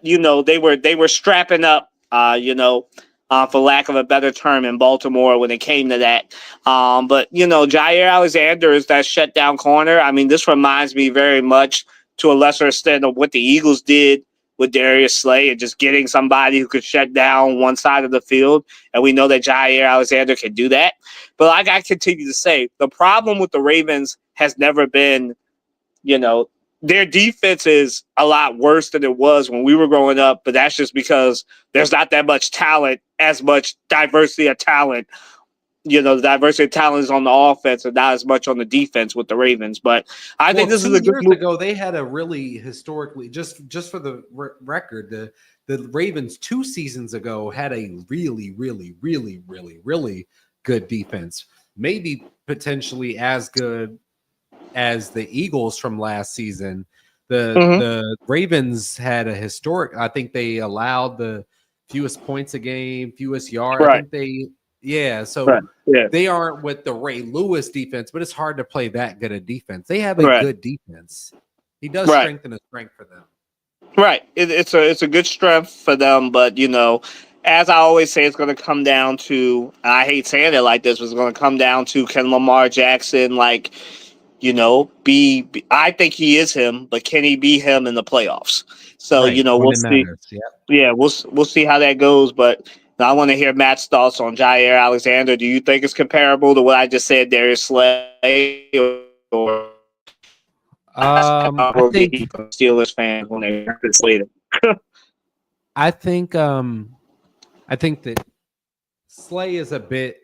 they were strapping up, for lack of a better term, in Baltimore when it came to that. But Jair Alexander is that shutdown corner. I mean, this reminds me very much, to a lesser extent, of what the Eagles did with Darius Slay and just getting somebody who could shut down one side of the field. And we know that Jair Alexander can do that. But like I continue to say, the problem with the Ravens has never been, their defense is a lot worse than it was when we were growing up, but that's just because there's not that much talent, as much diversity of talent. The diversity of talent is on the offense and not as much on the defense with the Ravens. But I think this is a good years ago. They had a really historically, just for the record, the Ravens 2 seasons ago had a really, really, really, really, really good defense. Maybe potentially as good as the Eagles from last season. The Ravens had a historic, I think they allowed the fewest points a game, fewest yards. Right. I think they aren't with the Ray Lewis defense, but it's hard to play that good a defense. They have a good defense. He does strengthen a strength for them. Right. It's a good strength for them, but as I always say, it's going to come down to, I hate saying it like this, but it's going to come down to, can Lamar Jackson, I think he is him, but can he be him in the playoffs? So, we'll see. Yeah, we'll see how that goes. But I want to hear Matt's thoughts on Jair Alexander. Do you think it's comparable to what I just said, Darius Slay? Or I think Steelers fans when they heard this later. I think that Slay is a bit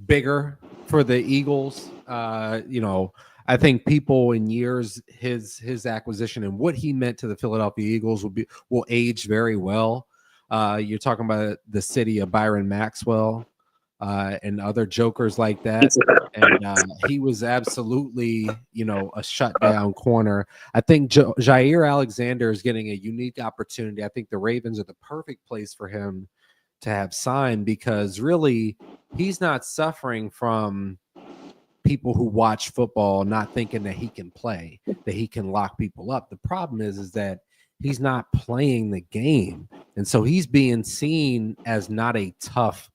bigger for the Eagles. I think people in years, his acquisition and what he meant to the Philadelphia Eagles will age very well. You're talking about the city of Byron Maxwell and other jokers like that. And he was absolutely, a shutdown corner. I think Jair Alexander is getting a unique opportunity. I think the Ravens are the perfect place for him to have signed, because really he's not suffering from people who watch football not thinking that he can play, that he can lock people up. The problem is that he's not playing the game. And so he's being seen as not a tough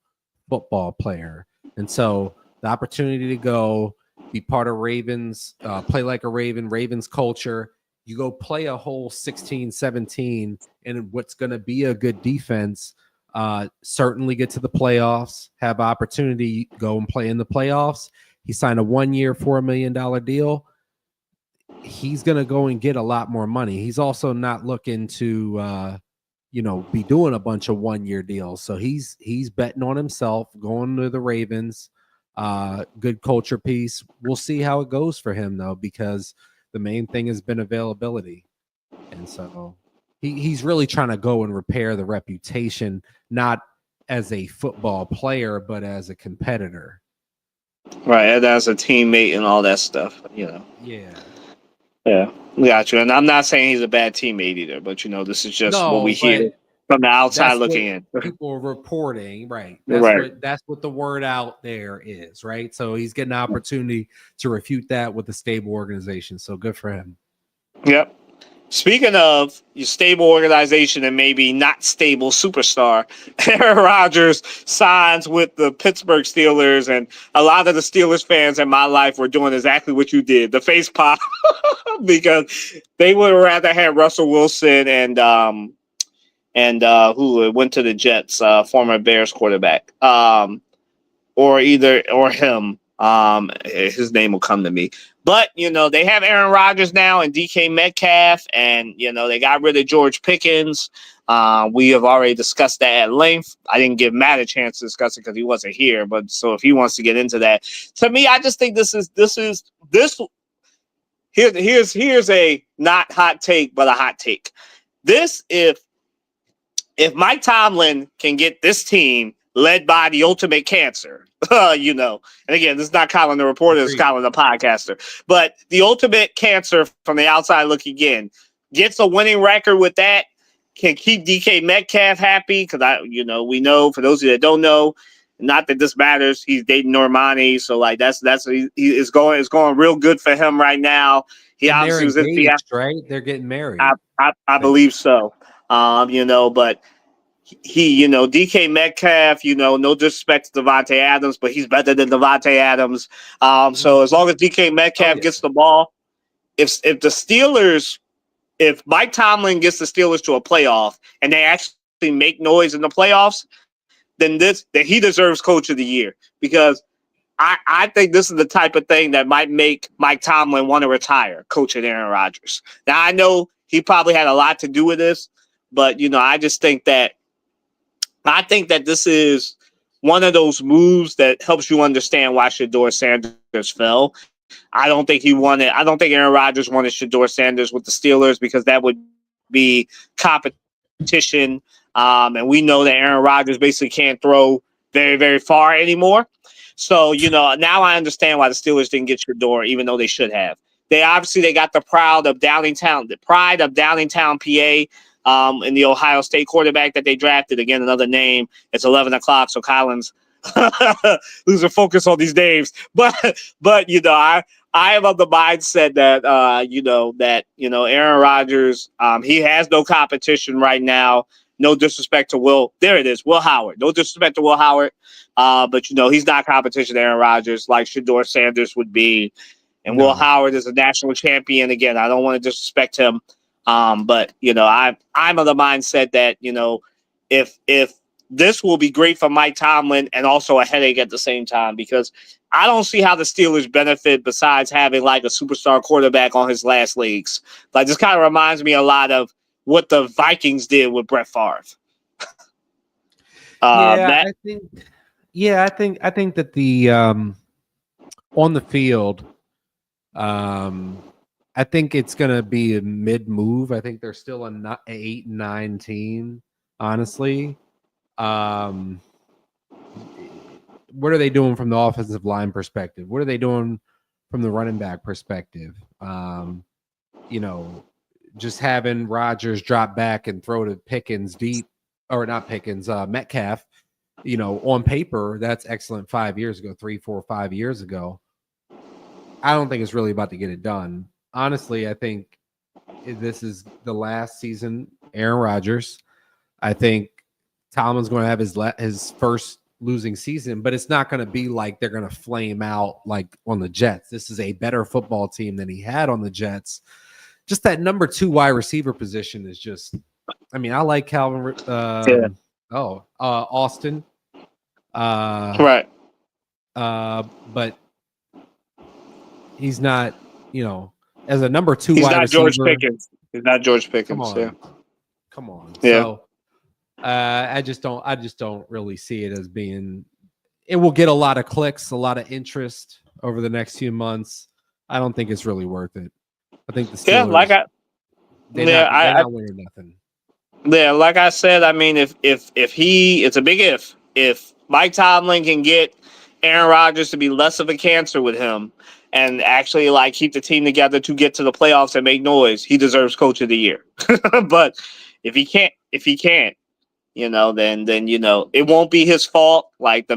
football player. And so the opportunity to go be part of Ravens, play like a Raven, Ravens culture, you go play a whole 16, 17 and what's going to be a good defense, certainly get to the playoffs, have opportunity, go and play in the playoffs. He signed a 1-year, $4 million deal. He's going to go and get a lot more money. He's also not looking to, be doing a bunch of 1-year deals. So he's betting on himself, going to the Ravens. Good culture piece. We'll see how it goes for him, though, because the main thing has been availability. And so he's really trying to go and repair the reputation, not as a football player, but as a competitor. Right, and as a teammate and all that stuff, Yeah. Yeah, got you. And I'm not saying he's a bad teammate either, but this is just what we hear from the outside looking in. People are reporting, right? That's what the word out there is, right? So he's getting an opportunity to refute that with a stable organization. So good for him. Yep. Speaking of your stable organization and maybe not stable superstar, Aaron Rodgers signs with the Pittsburgh Steelers, and a lot of the Steelers fans in my life were doing exactly what you did, the face pop, because they would rather have Russell Wilson and and who went to the Jets, former Bears quarterback, or him. His name will come to me. But they have Aaron Rodgers now and DK Metcalf, and they got rid of George Pickens. We have already discussed that at length. I didn't give Matt a chance to discuss it because he wasn't here. But so if he wants to get into that, to me, I just think this. Here's a not hot take, but a hot take. This if Mike Tomlin can get this team led by the ultimate cancer, and again, this is not Colin the reporter, it's Colin the podcaster, but the ultimate cancer from the outside looking in gets a winning record with that, can keep DK Metcalf happy, because we know, for those of you that don't know, not that this matters, he's dating Normani, so like it's going real good for him right now. He obviously was engaged, right? They're getting married. I believe so. But he, DK Metcalf, no disrespect to Devontae Adams, but he's better than Devontae Adams. So as long as DK Metcalf gets the ball, if Mike Tomlin gets the Steelers to a playoff and they actually make noise in the playoffs, then he deserves Coach of the Year, because I think this is the type of thing that might make Mike Tomlin want to retire, coaching Aaron Rodgers. Now, I know he probably had a lot to do with this, but, I just think that this is one of those moves that helps you understand why Shedeur Sanders fell. I don't think Aaron Rodgers wanted Shedeur Sanders with the Steelers, because that would be competition. And we know that Aaron Rodgers basically can't throw very, very far anymore. So, now I understand why the Steelers didn't get Shedeur, even though they should have. They got the pride of Downingtown, PA, in the Ohio State quarterback that they drafted. Again, another name. It's 11 o'clock, so Collins losing focus on these names. But I am of the mindset that Aaron Rodgers, he has no competition right now. No disrespect to Will. There it is, Will Howard. No disrespect to Will Howard, but he's not competition to Aaron Rodgers like Shedeur Sanders would be. And Will Howard is a national champion. Again, I don't want to disrespect him, but I'm of the mindset that if this will be great for Mike Tomlin and also a headache at the same time, because I don't see how the Steelers benefit besides having like a superstar quarterback on his last legs. Like, this kind of reminds me a lot of what the Vikings did with Brett Favre. I think that the on the field, I think it's going to be a mid-move. I think they're still an 8-9 team, honestly. What are they doing from the offensive line perspective? What are they doing from the running back perspective? Just having Rodgers drop back and throw to Pickens deep, or not Pickens, Metcalf, on paper, that's excellent 5 years ago, 3, 4, 5 years ago. I don't think it's really about to get it done. Honestly, I think this is the last season, Aaron Rodgers. I think Tomlin's going to have his first losing season, but it's not going to be like they're going to flame out like on the Jets. This is a better football team than he had on the Jets. Just that number 2 wide receiver position is just, I like Calvin. Austin. Right. But he's not, as a number 2 he's wide not receiver. George Pickens. He's not George Pickens. Come on. Yeah. So I just don't really see it as being. It will get a lot of clicks, a lot of interest over the next few months. I don't think it's really worth it. I think the Steelers. They're not winning nothing. Yeah, like I said, if it's a big if Mike Tomlin can get Aaron Rodgers to be less of a cancer with him and actually like keep the team together to get to the playoffs and make noise, he deserves Coach of the Year. But if he can't, then it won't be his fault. Like the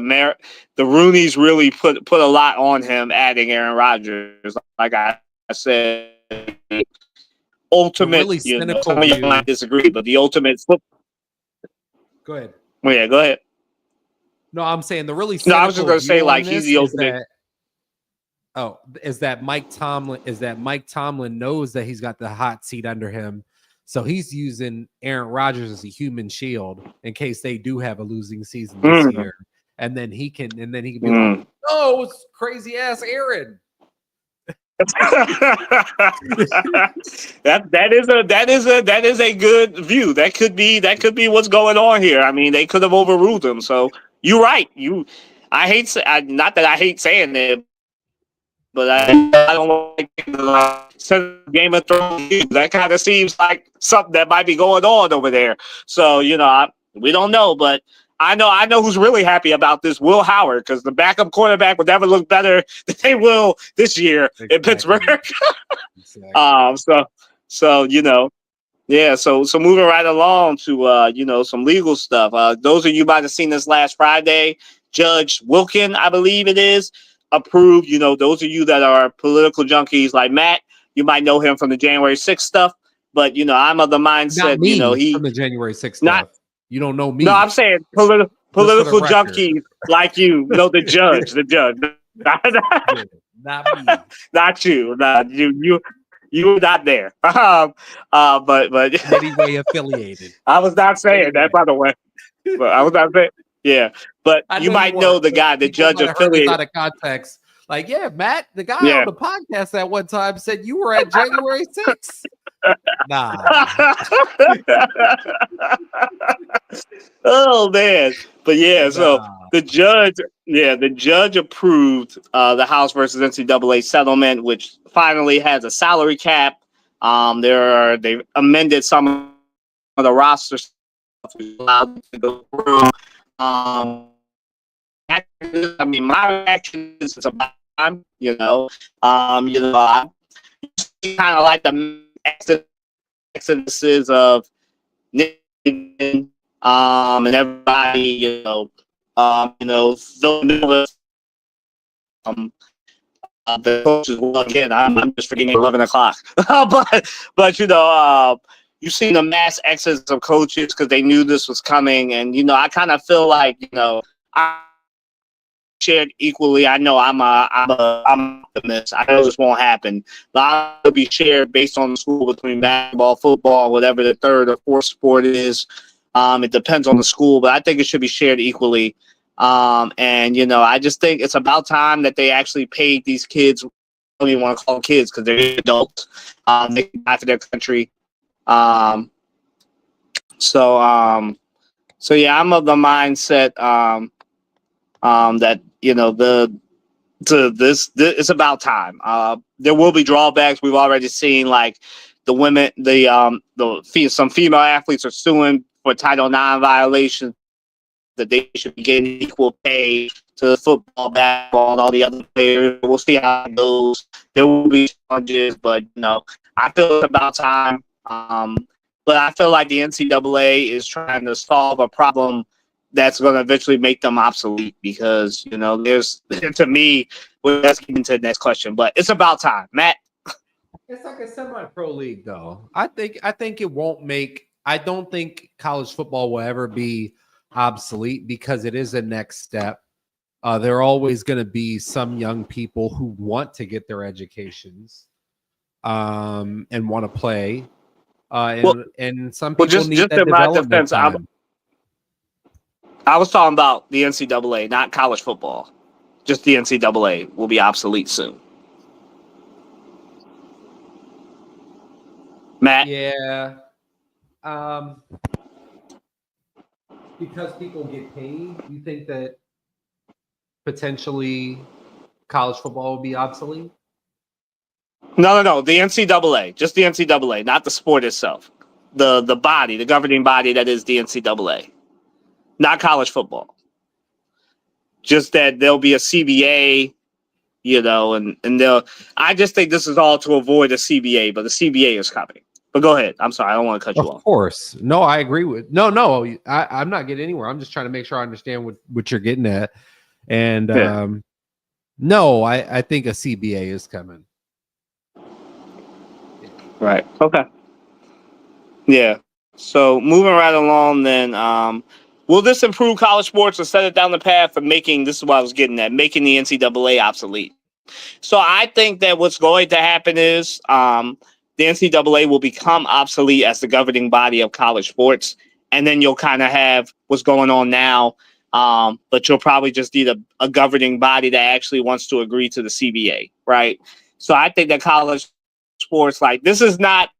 Rooneys really put a lot on him adding Aaron Rodgers. Like I said, ultimate. Really cynical. Some of you might disagree, but the ultimate. Go ahead. Well, yeah, go ahead. No, I'm saying the really. No, I was just going to say like he's the ultimate. Is that Mike Tomlin knows that he's got the hot seat under him, So he's using Aaron Rodgers as a human shield in case they do have a losing season this year. And then he can be like, "Oh, it's crazy ass Aaron." that is a good view. That could be what's going on here. I mean, they could have overruled him. So you're right. Not that I hate saying it, but I don't like Game of Thrones. That kind of seems like something that might be going on over there. So we don't know, but I know who's really happy about this. Will Howard, because the backup quarterback would never look better than they will this year in Pittsburgh. So yeah. So moving right along to some legal stuff. Those of you might have seen this last Friday. Judge Wilkin, I believe it is, approved. Those of you that are political junkies like Matt, you might know him from the January 6th stuff. But I'm of the mindset, not me, he from the January 6th stuff. You don't know me. No, I'm saying political junkies like you know the judge, not me, not you, you were not there. But anyway, affiliated. I was not saying that, by the way. But I was not saying, yeah. But you might know the guy, the judge affiliated. Out of context, like, yeah, Matt, the guy on the podcast that one time said you were at January 6th. Nah. Oh man, but so the judge approved the House versus NCAA settlement, which finally has a salary cap. They've amended some of the roster stuff allowed to go through. I mean, my reaction is it's about time. I kind of like the exoduses of Nick and everybody, the coaches. Well, again, I'm just forgetting 11 o'clock, but you've seen the mass exodus of coaches because they knew this was coming, and I kind of feel like I shared equally. I know I'm optimist. I know this won't happen. A lot will be shared based on the school between basketball, football, whatever the third or fourth sport is. It depends on the school, but I think it should be shared equally. I just think it's about time that they actually paid these kids. I don't even want to call them kids because they're adults. They can die for their country. So yeah, I'm of the mindset that this it's about time. There will be drawbacks. We've already seen like the women, some female athletes are suing for Title IX violations, that they should be getting equal pay to the football, basketball, and all the other players. We'll see how it goes. There will be challenges, but I feel it's about time. But I feel like the NCAA is trying to solve a problem that's going to eventually make them obsolete because, there's, to me, let's get into the next question, but it's about time. Matt? It's like a semi-pro league, though. I think it won't make – I don't think college football will ever be obsolete because it is a next step. There are always going to be some young people who want to get their educations and want to play. And some people need that development time. I was talking about the NCAA, not college football. Just the NCAA will be obsolete soon. Matt? Yeah. Because people get paid, you think that potentially college football will be obsolete? No. The NCAA, just the NCAA, not the sport itself. The body, the governing body that is the NCAA, not college football. Just that there'll be a CBA, and they'll. I just think this is all to avoid a CBA, but the CBA is coming. But go ahead. I'm sorry, I don't want to cut you off. Of course, no, I agree with. No, I'm not getting anywhere. I'm just trying to make sure I understand what you're getting at. And no, I think a CBA is coming. Right. Okay. Yeah. So moving right along, then, will this improve college sports or set it down the path for making? This is what I was getting at, making the NCAA obsolete. So I think that what's going to happen is the NCAA will become obsolete as the governing body of college sports. And then you'll kind of have what's going on now. But you'll probably just need a governing body that actually wants to agree to the CBA, right? So I think that college sports, like, this is not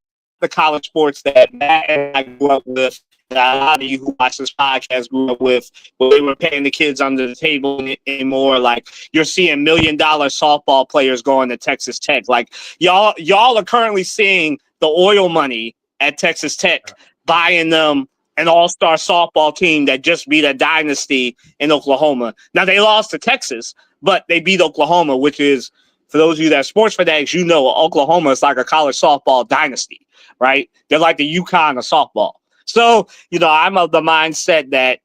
the college sports that Matt and I grew up with, that a lot of you who watch this podcast grew up with, where they were paying the kids under the table anymore. Like, you're seeing $1 million softball players going to Texas Tech. Like, y'all are currently seeing the oil money at Texas Tech buying them an all-star softball team that just beat a dynasty in Oklahoma. Now, they lost to Texas, but they beat Oklahoma, which is, for those of you that are sports fanatics, you know Oklahoma is like a college softball dynasty, right? They're like the UConn of softball. So, I'm of the mindset that,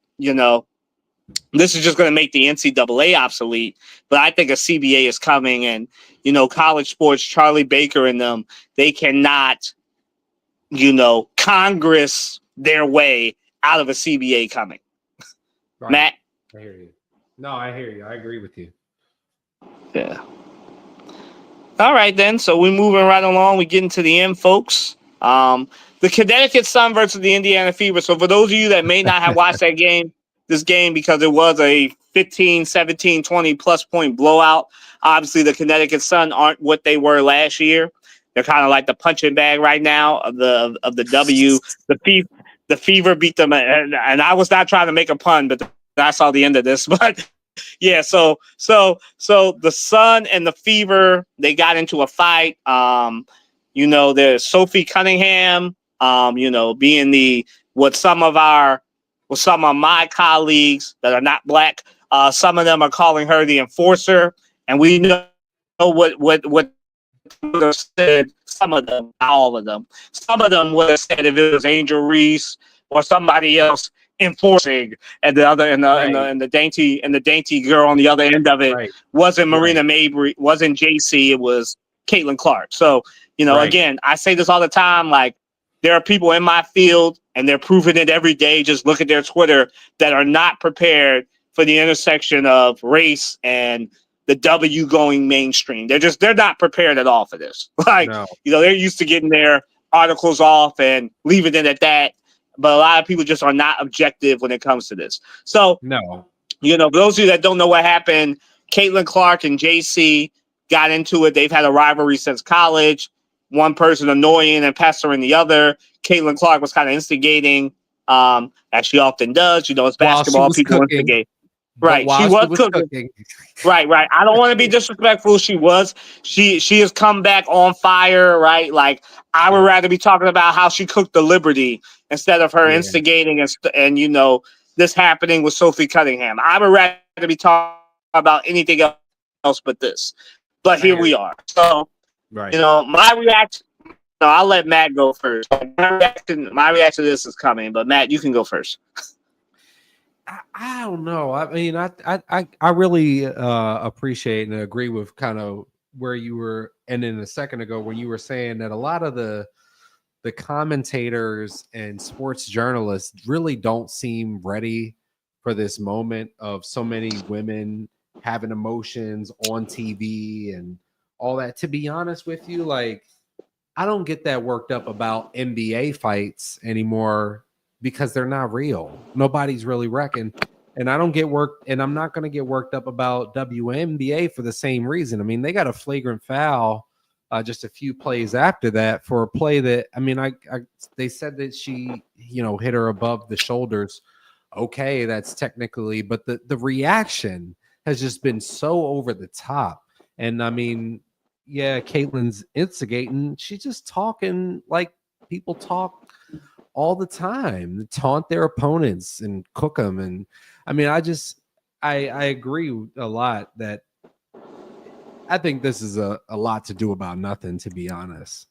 this is just going to make the NCAA obsolete, but I think a CBA is coming, and, college sports, Charlie Baker and them, they cannot, Congress their way out of a CBA coming. Right. Matt? I hear you. No, I hear you. I agree with you. Yeah. All right, then. So we're moving right along. We get into the end, folks. The Connecticut Sun versus the Indiana Fever. So for those of you that may not have watched this game, because it was a 15, 17, 20 plus point blowout. Obviously, the Connecticut Sun aren't what they were last year. They're kind of like the punching bag right now of the W. The Fever beat them, and I was not trying to make a pun, but I saw the end of this. But yeah, so the Sun and the Fever, they got into a fight. There's Sophie Cunningham, being some of my colleagues that are not black, some of them are calling her the enforcer, and we know what said. Some of them, not all of them. Some of them would have said if it was Angel Reese or somebody else enforcing, and the other and the dainty girl on the other end of it wasn't Marina Mabry, wasn't JC, it was Caitlin Clark. So again, I say this all the time. Like, there are people in my field, and they're proving it every day. Just look at their Twitter, that are not prepared for the intersection of race and the W going mainstream. They're not prepared at all for this. Like, they're used to getting their articles off and leaving it at that. But a lot of people just are not objective when it comes to this. So, for those of you that don't know what happened, Caitlin Clark and JC got into it. They've had a rivalry since college. One person annoying and pestering the other. Caitlin Clark was kind of instigating, as she often does. It's basketball. People instigate. Right. She was cooking. Right. I don't want to be disrespectful. She was. She has come back on fire, right? Like, I would rather be talking about how she cooked the Liberty instead of her instigating and this happening with Sophie Cunningham. I would rather be talking about anything else but this. But here we are. So, my reaction, I'll let Matt go first. My reaction to this is coming, but Matt, you can go first. I don't know. I mean, I really appreciate and agree with kind of where you were ending a second ago when you were saying that a lot of the commentators and sports journalists really don't seem ready for this moment of so many women having emotions on TV and all that. To be honest with you, like, I don't get that worked up about NBA fights anymore, because they're not real. Nobody's really wrecking. And I don't get worked, and I'm not going to get worked up about WNBA for the same reason. I mean, they got a flagrant foul just a few plays after that for a play that, I mean, they said that she, hit her above the shoulders. Okay, that's technically, but the reaction has just been so over the top. And I mean, yeah, Caitlin's instigating. She's just talking like people talk all the time, taunt their opponents and cook them. And I mean, I agree a lot that I think this is a lot to do about nothing, to be honest.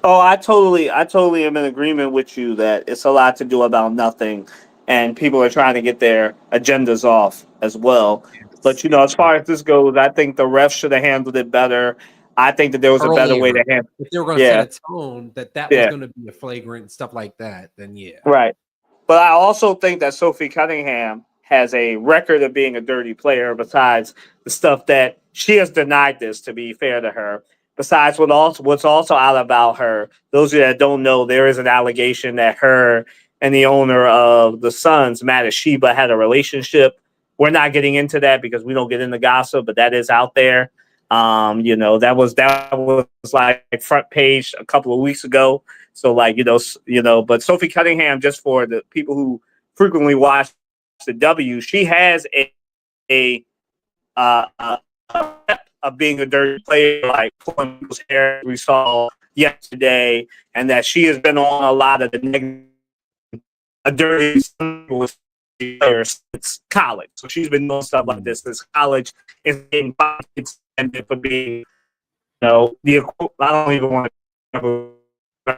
Oh, I totally am in agreement with you that it's a lot to do about nothing, and people are trying to get their agendas off as well. But as far as this goes, I think the refs should have handled it better. I think that there was a better way to handle it. If they were going to set a tone that was going to be a flagrant and stuff like that, then yeah. Right. But I also think that Sophie Cunningham has a record of being a dirty player, besides the stuff that she has denied this, to be fair to her. besides what's also out about her, those of you that don't know, there is an allegation that her and the owner of the Suns, Matt Asheba, had a relationship. We're not getting into that because we don't get into gossip, but that is out there. That was like front page a couple of weeks ago. So like but Sophie Cunningham, just for the people who frequently watch the W, she has a of being a dirty player, like pulling people's hair we saw yesterday, and that she has been on a lot of the negative, a dirty players since college. So she's been doing stuff like this since college. Is getting suspended for being, I don't even want to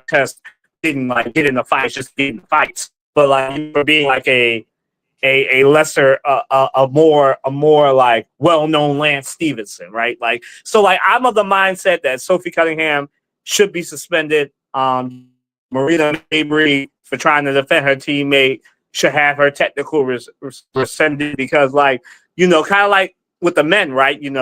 test, didn't like get in the fights, just getting fights, but like for being like a lesser, a more like well-known Lance Stevenson, right? Like, so like I'm of the mindset that Sophie Cunningham should be suspended. Marina Mabrey, for trying to defend her teammate, should have her technical rescinded because, like, kind of like with the men, right? In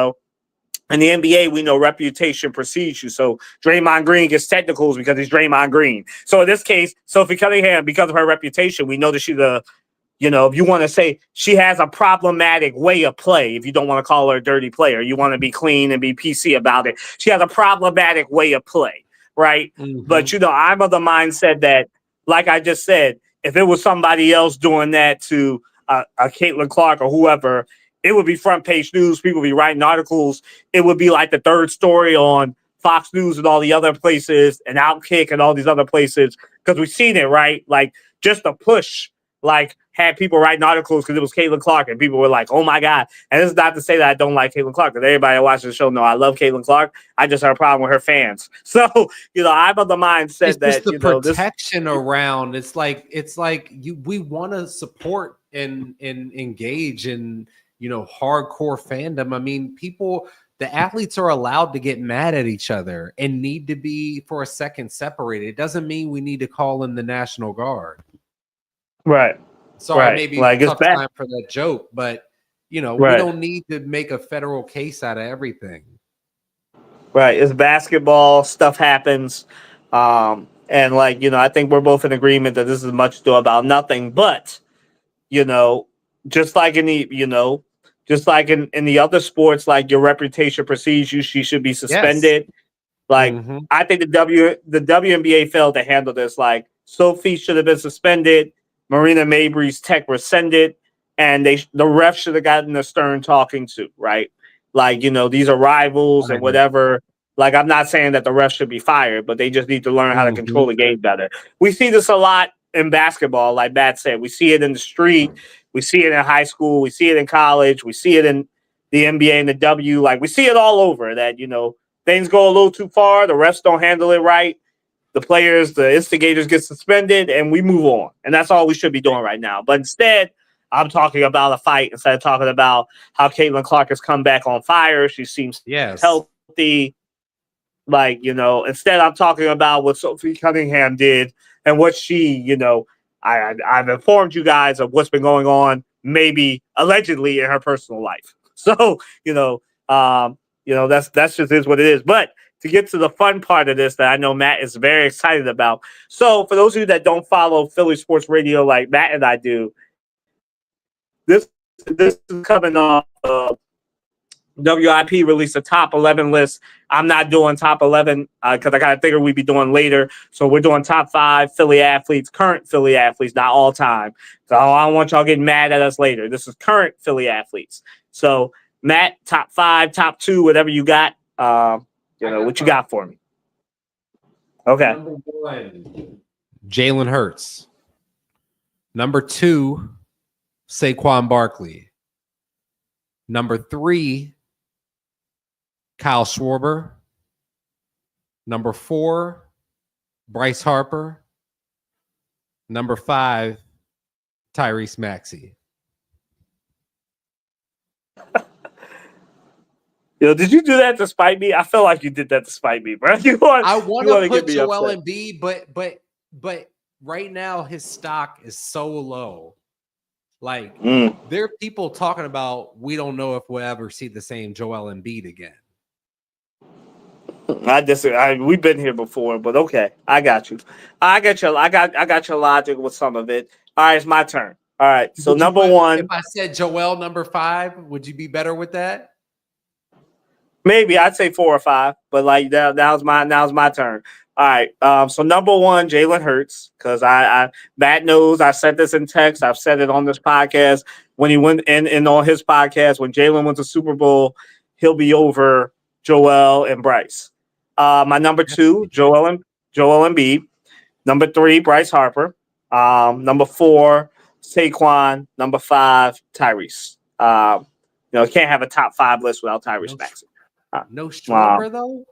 the NBA, we know reputation precedes you. So Draymond Green gets technicals because he's Draymond Green. So in this case, Sophie Cunningham, because of her reputation, we know that she's if you want to say she has a problematic way of play, if you don't want to call her a dirty player, you want to be clean and be PC about it. She has a problematic way of play, right? Mm-hmm. But, I'm of the mindset that, like I just said, if it was somebody else doing that to a Caitlin Clark or whoever, it would be front page news. People would be writing articles. It would be like the third story on Fox News and all the other places and Outkick and all these other places because we've seen it, right? Like just a push, like had people writing articles because it was Caitlin Clark and people were like, oh my God. And this is not to say that I don't like Caitlin Clark, because everybody that watches the show know I love Caitlin Clark. I just have a problem with her fans. So, I'm of the mindset it's that the protection around. It's like we want to support and engage in hardcore fandom. I mean, the athletes are allowed to get mad at each other and need to be for a second separated. It doesn't mean we need to call in the National Guard. Right. Sorry, maybe like tough time for that joke, but we don't need to make a federal case out of everything. Right. It's basketball, stuff happens. And I think we're both in agreement that this is much ado about nothing. But, just like in the, just like in the other sports, like your reputation precedes you, she should be suspended. Yes. Like, I think the WNBA failed to handle this. Like, Sophie should have been suspended. Marina Mabrey's tech rescinded, and the ref should have gotten a stern talking to, right? Like, these are rivals and whatever. Like, I'm not saying that the ref should be fired, but they just need to learn how to control the game better. We see this a lot in basketball, like Matt said. We see it in the street. We see it in high school. We see it in college. We see it in the NBA and the W. Like, we see it all over that, things go a little too far. The refs don't handle it right. The players, the instigators get suspended, and we move on. And that's all we should be doing right now. But instead, I'm talking about a fight instead of talking about how Caitlin Clark has come back on fire. She seems healthy. Like, instead I'm talking about what Sophie Cunningham did and what she, I've informed you guys of what's been going on, maybe allegedly in her personal life. So, that's just is what it is. But to get to the fun part of this that I know Matt is very excited about. So for those of you that don't follow Philly Sports Radio like Matt and I do, this is coming off WIP released a top 11 list. I'm not doing top 11 because I kind of figured we'd be doing later. So we're doing top 5 Philly athletes, current Philly athletes, not all time. So I don't want y'all getting mad at us later. This is current Philly athletes. So Matt, top 5, top 2, whatever you got. What you got for me? Okay. Number 1, Jalen Hurts. Number 2, Saquon Barkley. Number 3, Kyle Schwarber. Number 4, Bryce Harper. Number 5, Tyrese Maxey. Did you do that to spite me? I feel like you did that to spite me, bro. I want to put Joel Embiid, but right now his stock is so low. Like there are people talking about we don't know if we'll ever see the same Joel Embiid again. I disagree. We've been here before, but okay, I got you. I got your. I got your logic with some of it. All right, it's my turn. All right, so Would you number put if one, I said Joel number 5? Would you be better with that? maybe I'd say 4 or 5, but like now's my turn. All right, so number one, Jalen Hurts, because Matt knows I said this in text. I've said it on this podcast. When he went in on his podcast, when Jalen wins the Super Bowl, he'll be over Joel and Bryce. My number two, Joel Embiid. Number three, Bryce Harper. Number four, Saquon. Number five, Tyrese. Can't have a top five list without No, Tyrese Maxey. no Schwarber though.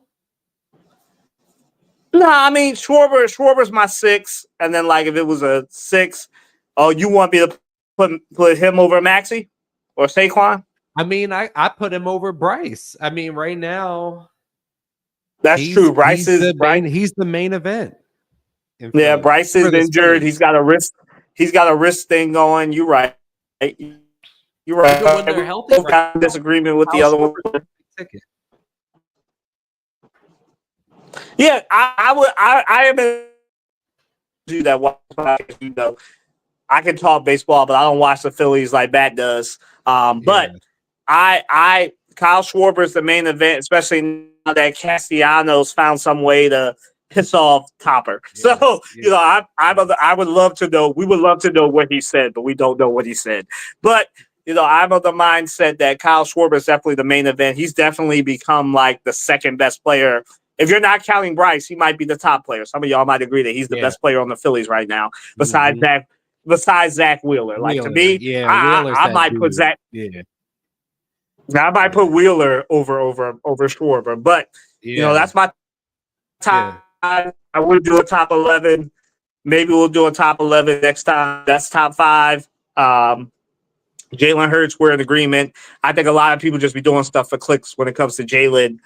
No, I mean Schwarber's my six, and then like if it was a six, oh, you want me to put him over Maxey or Saquon? I mean, I put him over Bryce. I mean, right now, That's true. Bryce is he's the main event. Yeah, Bryce is injured. He's got a wrist thing going. You're right. You're right. When they're healthy, got disagreement with the other one. Yeah, I am do that. I can talk baseball, but I don't watch the Phillies like Matt does. But I Kyle Schwarber is the main event, especially now that Castellanos found some way to piss off Topper. Yeah, so I would love to know. We would love to know what he said, but we don't know what he said. But I'm of the mindset that Kyle Schwarber is definitely the main event. He's definitely become like the second best player. If you're not counting Bryce, he might be the top player. Some of y'all might agree that he's the best player on the Phillies right now, besides Zach Wheeler. Like to me, I might put Zach. Yeah. Now I might put Wheeler over Schwarber, but that's my top. Yeah. I would do a top 11. Maybe we'll do a top 11 next time. That's top 5. Jalen Hurts, we're in agreement. I think a lot of people just be doing stuff for clicks when it comes to Jalen,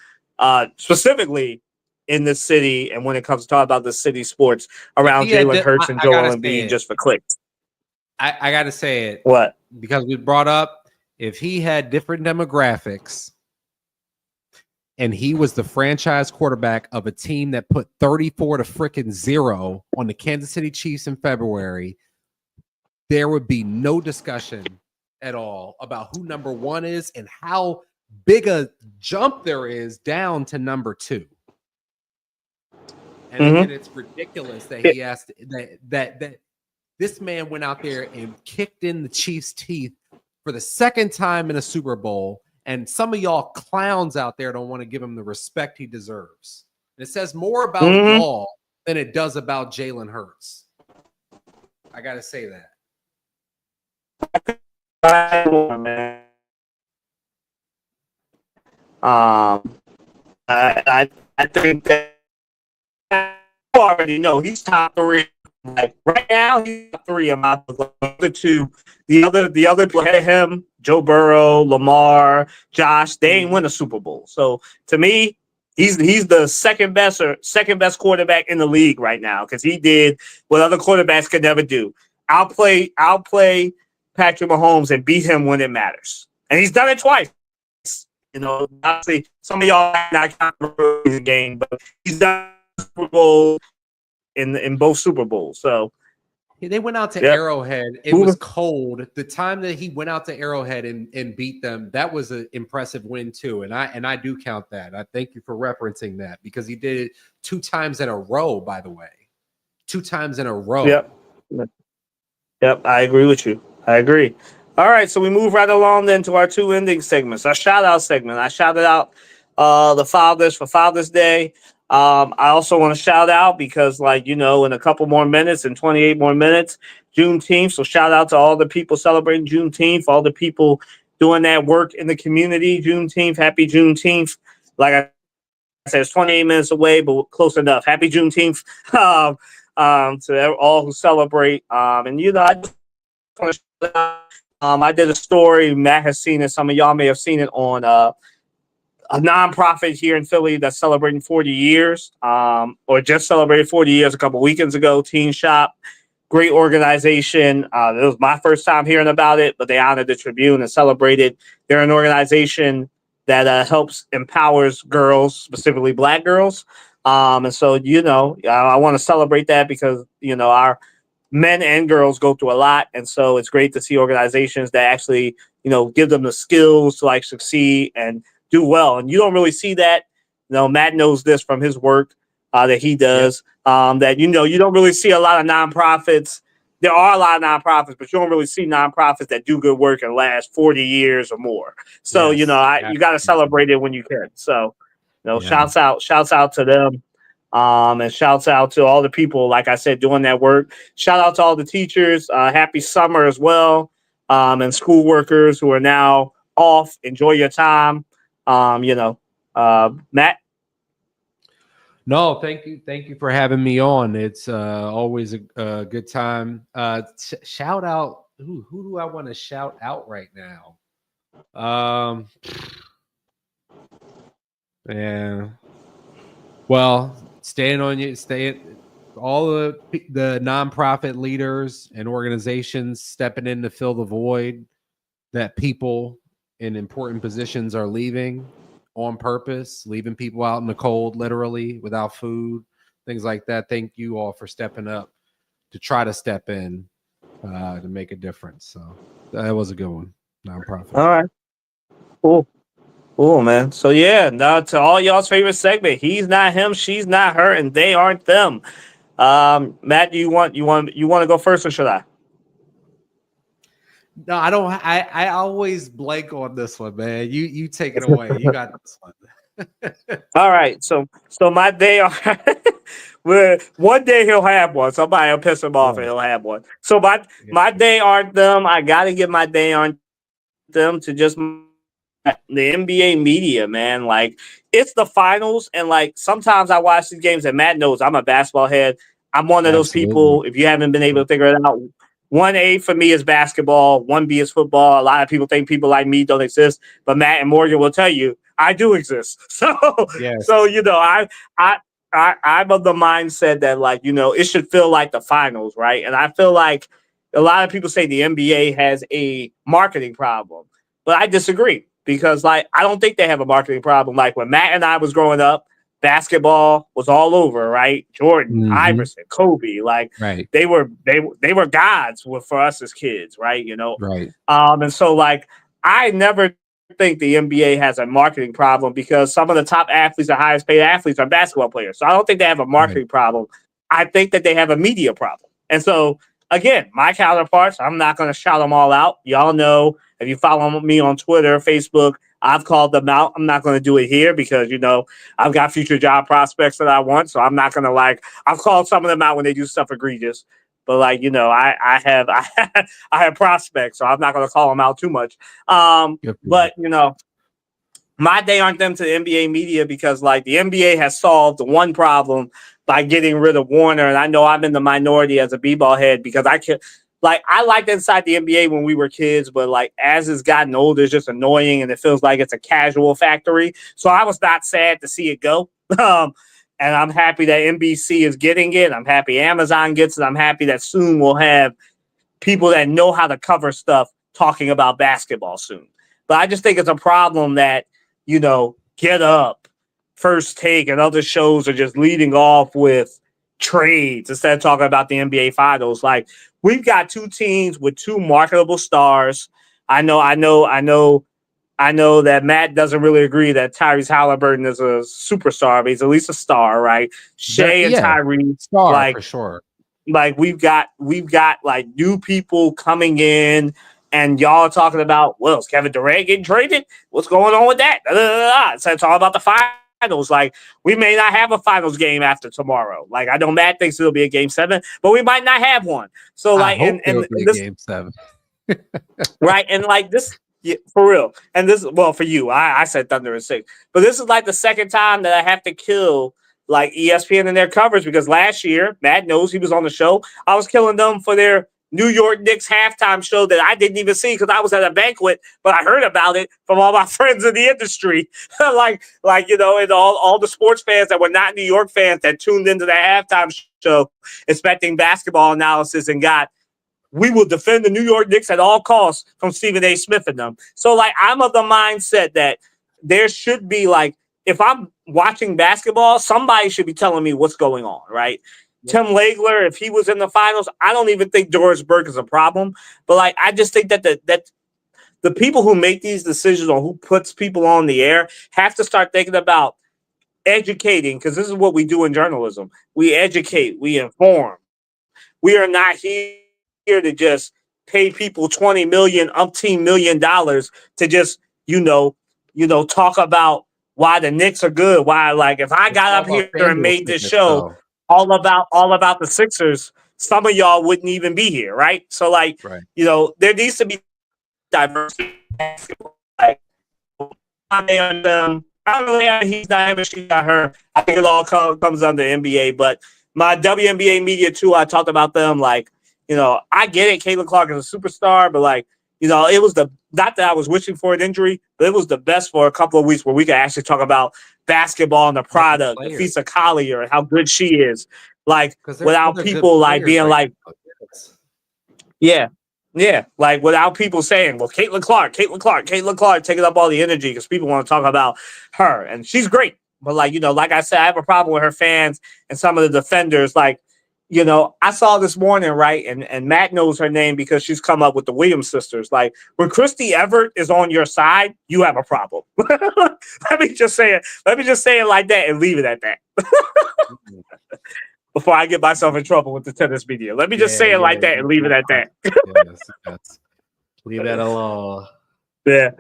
specifically in this city, and when it comes to talk about the city sports around Jalen Hurts and Joel Embiid just for clicks. I got to say it. What? Because we brought up if he had different demographics and he was the franchise quarterback of a team that put 34-0 on the Kansas City Chiefs in February, there would be no discussion at all about who number 1 is and how big a jump there is down to number 2. And again, it's ridiculous that he has to, that this man went out there and kicked in the Chiefs' teeth for the second time in a Super Bowl. And some of y'all clowns out there don't want to give him the respect he deserves. And it says more about y'all than it does about Jalen Hurts. I got to say that. I think that you already know he's top 3. Like right now, he's top 3 of my other 2. The other ahead of him, Joe Burrow, Lamar, Josh, they ain't win a Super Bowl. So to me, he's the second best quarterback in the league right now because he did what other quarterbacks could never do. I'll play Patrick Mahomes and beat him when it matters, and he's done it twice. Obviously, some of y'all not counting the game, but he's done Super Bowl in both Super Bowls. So they went out to Arrowhead. It was cold. The time that he went out to Arrowhead and beat them, that was an impressive win too. And I do count that. I thank you for referencing that because he did it 2 times in a row. By the way, 2 times in a row. Yep. I agree with you. I agree. All right, so we move right along then to our 2 ending segments. Our shout-out segment. I shouted out the fathers for Father's Day. I also want to shout out because, in a couple more minutes, in 28 more minutes, Juneteenth. So shout out to all the people celebrating Juneteenth, all the people doing that work in the community. Juneteenth, happy Juneteenth. Like I said, it's 28 minutes away, but close enough. Happy Juneteenth to all who celebrate. I just want to shout out. I did a story. Matt has seen it. Some of y'all may have seen it on a nonprofit here in Philly that's celebrating 40 years, or just celebrated 40 years a couple weekends ago. Teen Shop, great organization. It was my first time hearing about it, but they honored the Tribune and celebrated. They're an organization that helps empowers girls, specifically Black girls. And so, I want to celebrate that because, our men and girls go through a lot. And so it's great to see organizations that actually, give them the skills to like succeed and do well. And you don't really see that. Matt knows this from his work that he does, that, you don't really see a lot of nonprofits. There are a lot of nonprofits, but you don't really see nonprofits that do good work and last 40 years or more. So, Yes, you got to celebrate it when you can. So, yeah. shouts out to them. And shouts out to all the people, like I said, doing that work. Shout out to all the teachers. Happy summer as well. And school workers who are now off. Enjoy your time. Matt. No, thank you for having me on. It's always a good time. Shout out. Who do I want to shout out right now? Yeah. Well, all the nonprofit leaders and organizations stepping in to fill the void that people in important positions are leaving on purpose, leaving people out in the cold, literally without food, things like that. Thank you all for stepping up to try to step in to make a difference. So that was a good one. Nonprofit. All right. Cool, man. So yeah, now to all y'all's favorite segment. He's not him, she's not her, and they aren't them. Matt, do you want to go first, or should I? No, I don't. I always blank on this one, man. You take it away. You got this one. All right. So my day on one day he'll have one. Somebody will piss him off and he'll have one. So my day aren't them. I gotta give my day on them to just the NBA media, man. Like, it's the finals, and like sometimes I watch these games, and Matt knows I'm a basketball head. I'm one of those people. If you haven't been able to figure it out, 1A for me is basketball, 1B is football. A lot of people think people like me don't exist, but Matt and Morgan will tell you I do exist. So I'm of the mindset that, like, it should feel like the finals, right? And I feel like a lot of people say the NBA has a marketing problem, but I disagree. Because, like, I don't think they have a marketing problem. Like, when Matt and I was growing up, basketball was all over, right? Jordan, Iverson, Kobe, like, right. they were gods for us as kids, right? Right. And so, like, I never think the NBA has a marketing problem because some of the top athletes, the highest paid athletes, are basketball players. So I don't think they have a marketing problem. I think that they have a media problem. And so, again, my counterparts, I'm not going to shout them all out. Y'all know. If you follow me on Twitter, Facebook, I've called them out. I'm not going to do it here because, I've got future job prospects that I want. So I'm not going to, I've called some of them out when they do stuff egregious. But, I have prospects, so I'm not going to call them out too much. But, my day aren't them to the NBA media because, like, the NBA has solved the one problem by getting rid of Warner. And I know I'm in the minority as a b-ball head because I liked inside the NBA when we were kids, but like as it's gotten older, it's just annoying and it feels like it's a casual factory. So I was not sad to see it go. And I'm happy that NBC is getting it. I'm happy Amazon gets it. I'm happy that soon we'll have people that know how to cover stuff talking about basketball soon. But I just think it's a problem that, Get Up, First Take, and other shows are just leading off with trades instead of talking about the NBA finals. Like, we've got two teams with two marketable stars. I know that Matt doesn't really agree that Tyrese Halliburton is a superstar, but he's at least a star, right? Shea and Tyrese, star for sure. Like, we've got like new people coming in, and y'all are talking about, well, is Kevin Durant getting traded? What's going on with that? So it's all about the finals. Like, we may not have a finals game after tomorrow. Like, I know Matt thinks it'll be a game 7, but we might not have one. So, like, and this game 7, right? And like this, yeah, for real. And this, well, for you, I said Thunder in 6, but this is like the second time that I have to kill like ESPN in their coverage because last year, Matt knows, he was on the show, I was killing them for their New York Knicks halftime show that I didn't even see because I was at a banquet, but I heard about it from all my friends in the industry. like and all the sports fans that were not New York fans that tuned into the halftime show expecting basketball analysis and got, we will defend the New York Knicks at all costs from Stephen A. Smith and them. So, like, I'm of the mindset that there should be like, if I'm watching basketball, somebody should be telling me what's going on, right? Tim Legler, if he was in the finals, I don't even think Doris Burke is a problem. But like, I just think that the people who make these decisions on who puts people on the air have to start thinking about educating, because this is what we do in journalism. We educate, we inform. We are not here to just pay people $20 million, umpteen $1 million to just, talk about why the Knicks are good. Why, like, if I got up here and made this show all about the Sixers, some of y'all wouldn't even be here, right? So, like, Right. there needs to be diversity. Like, I don't know, he's not him, she got her. I think it all comes under NBA, but my WNBA media too, I talked about them. Like, I get it. Caitlin Clark is a superstar, but like, it was not that I was wishing for an injury, but it was the best for a couple of weeks where we could actually talk about basketball and the product, Nafisa Collier, and how good she is. Like, without people like being like, yeah, like without people saying, well, Caitlin Clark, taking up all the energy because people want to talk about her. And she's great. But like, like I said, I have a problem with her fans and some of the defenders. Like, I saw this morning, right? And Matt knows her name because she's come up with the Williams sisters. Like, when Christy Everett is on your side, you have a problem. Let me just say it like that and leave it at that. Before I get myself in trouble with the tennis media. Let me just say it like that and leave it at that. Yes. Leave that alone. Yeah.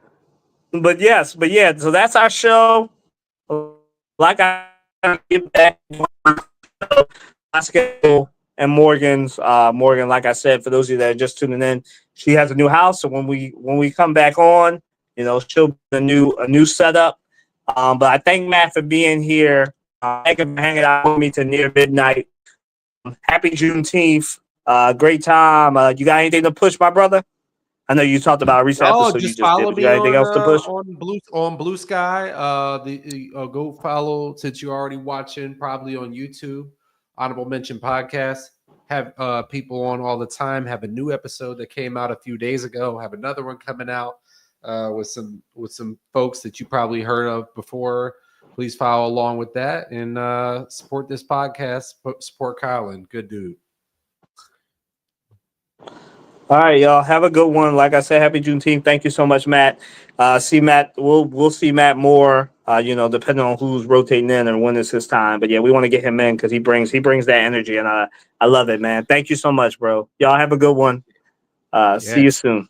But yeah, so that's our show. Like I get back basketball and Morgan's Morgan, like I said, for those of you that are just tuning in, she has a new house. So when we come back on, she'll be a new setup. But I thank Matt for being here. Thank him for hanging out with me to near midnight. Happy Juneteenth. Great time. You got anything to push, my brother? I know you talked about a recent episode. Just you follow just me got anything else to push? on Blue Sky. Go follow, since you're already watching, probably on YouTube. Honorable Mention Podcast. Have people on all the time. Have a new episode that came out a few days ago. Have another one coming out with some folks that you probably heard of before. Please follow along with that and support this podcast. Support Kylan. Good dude. All right, y'all. Have a good one. Like I said, happy Juneteenth. Thank you so much, Matt. See Matt. We'll see Matt more. Depending on who's rotating in and when is his time. But yeah, we want to get him in because he brings that energy, and I love it, man. Thank you so much, bro. Y'all have a good one. See you soon.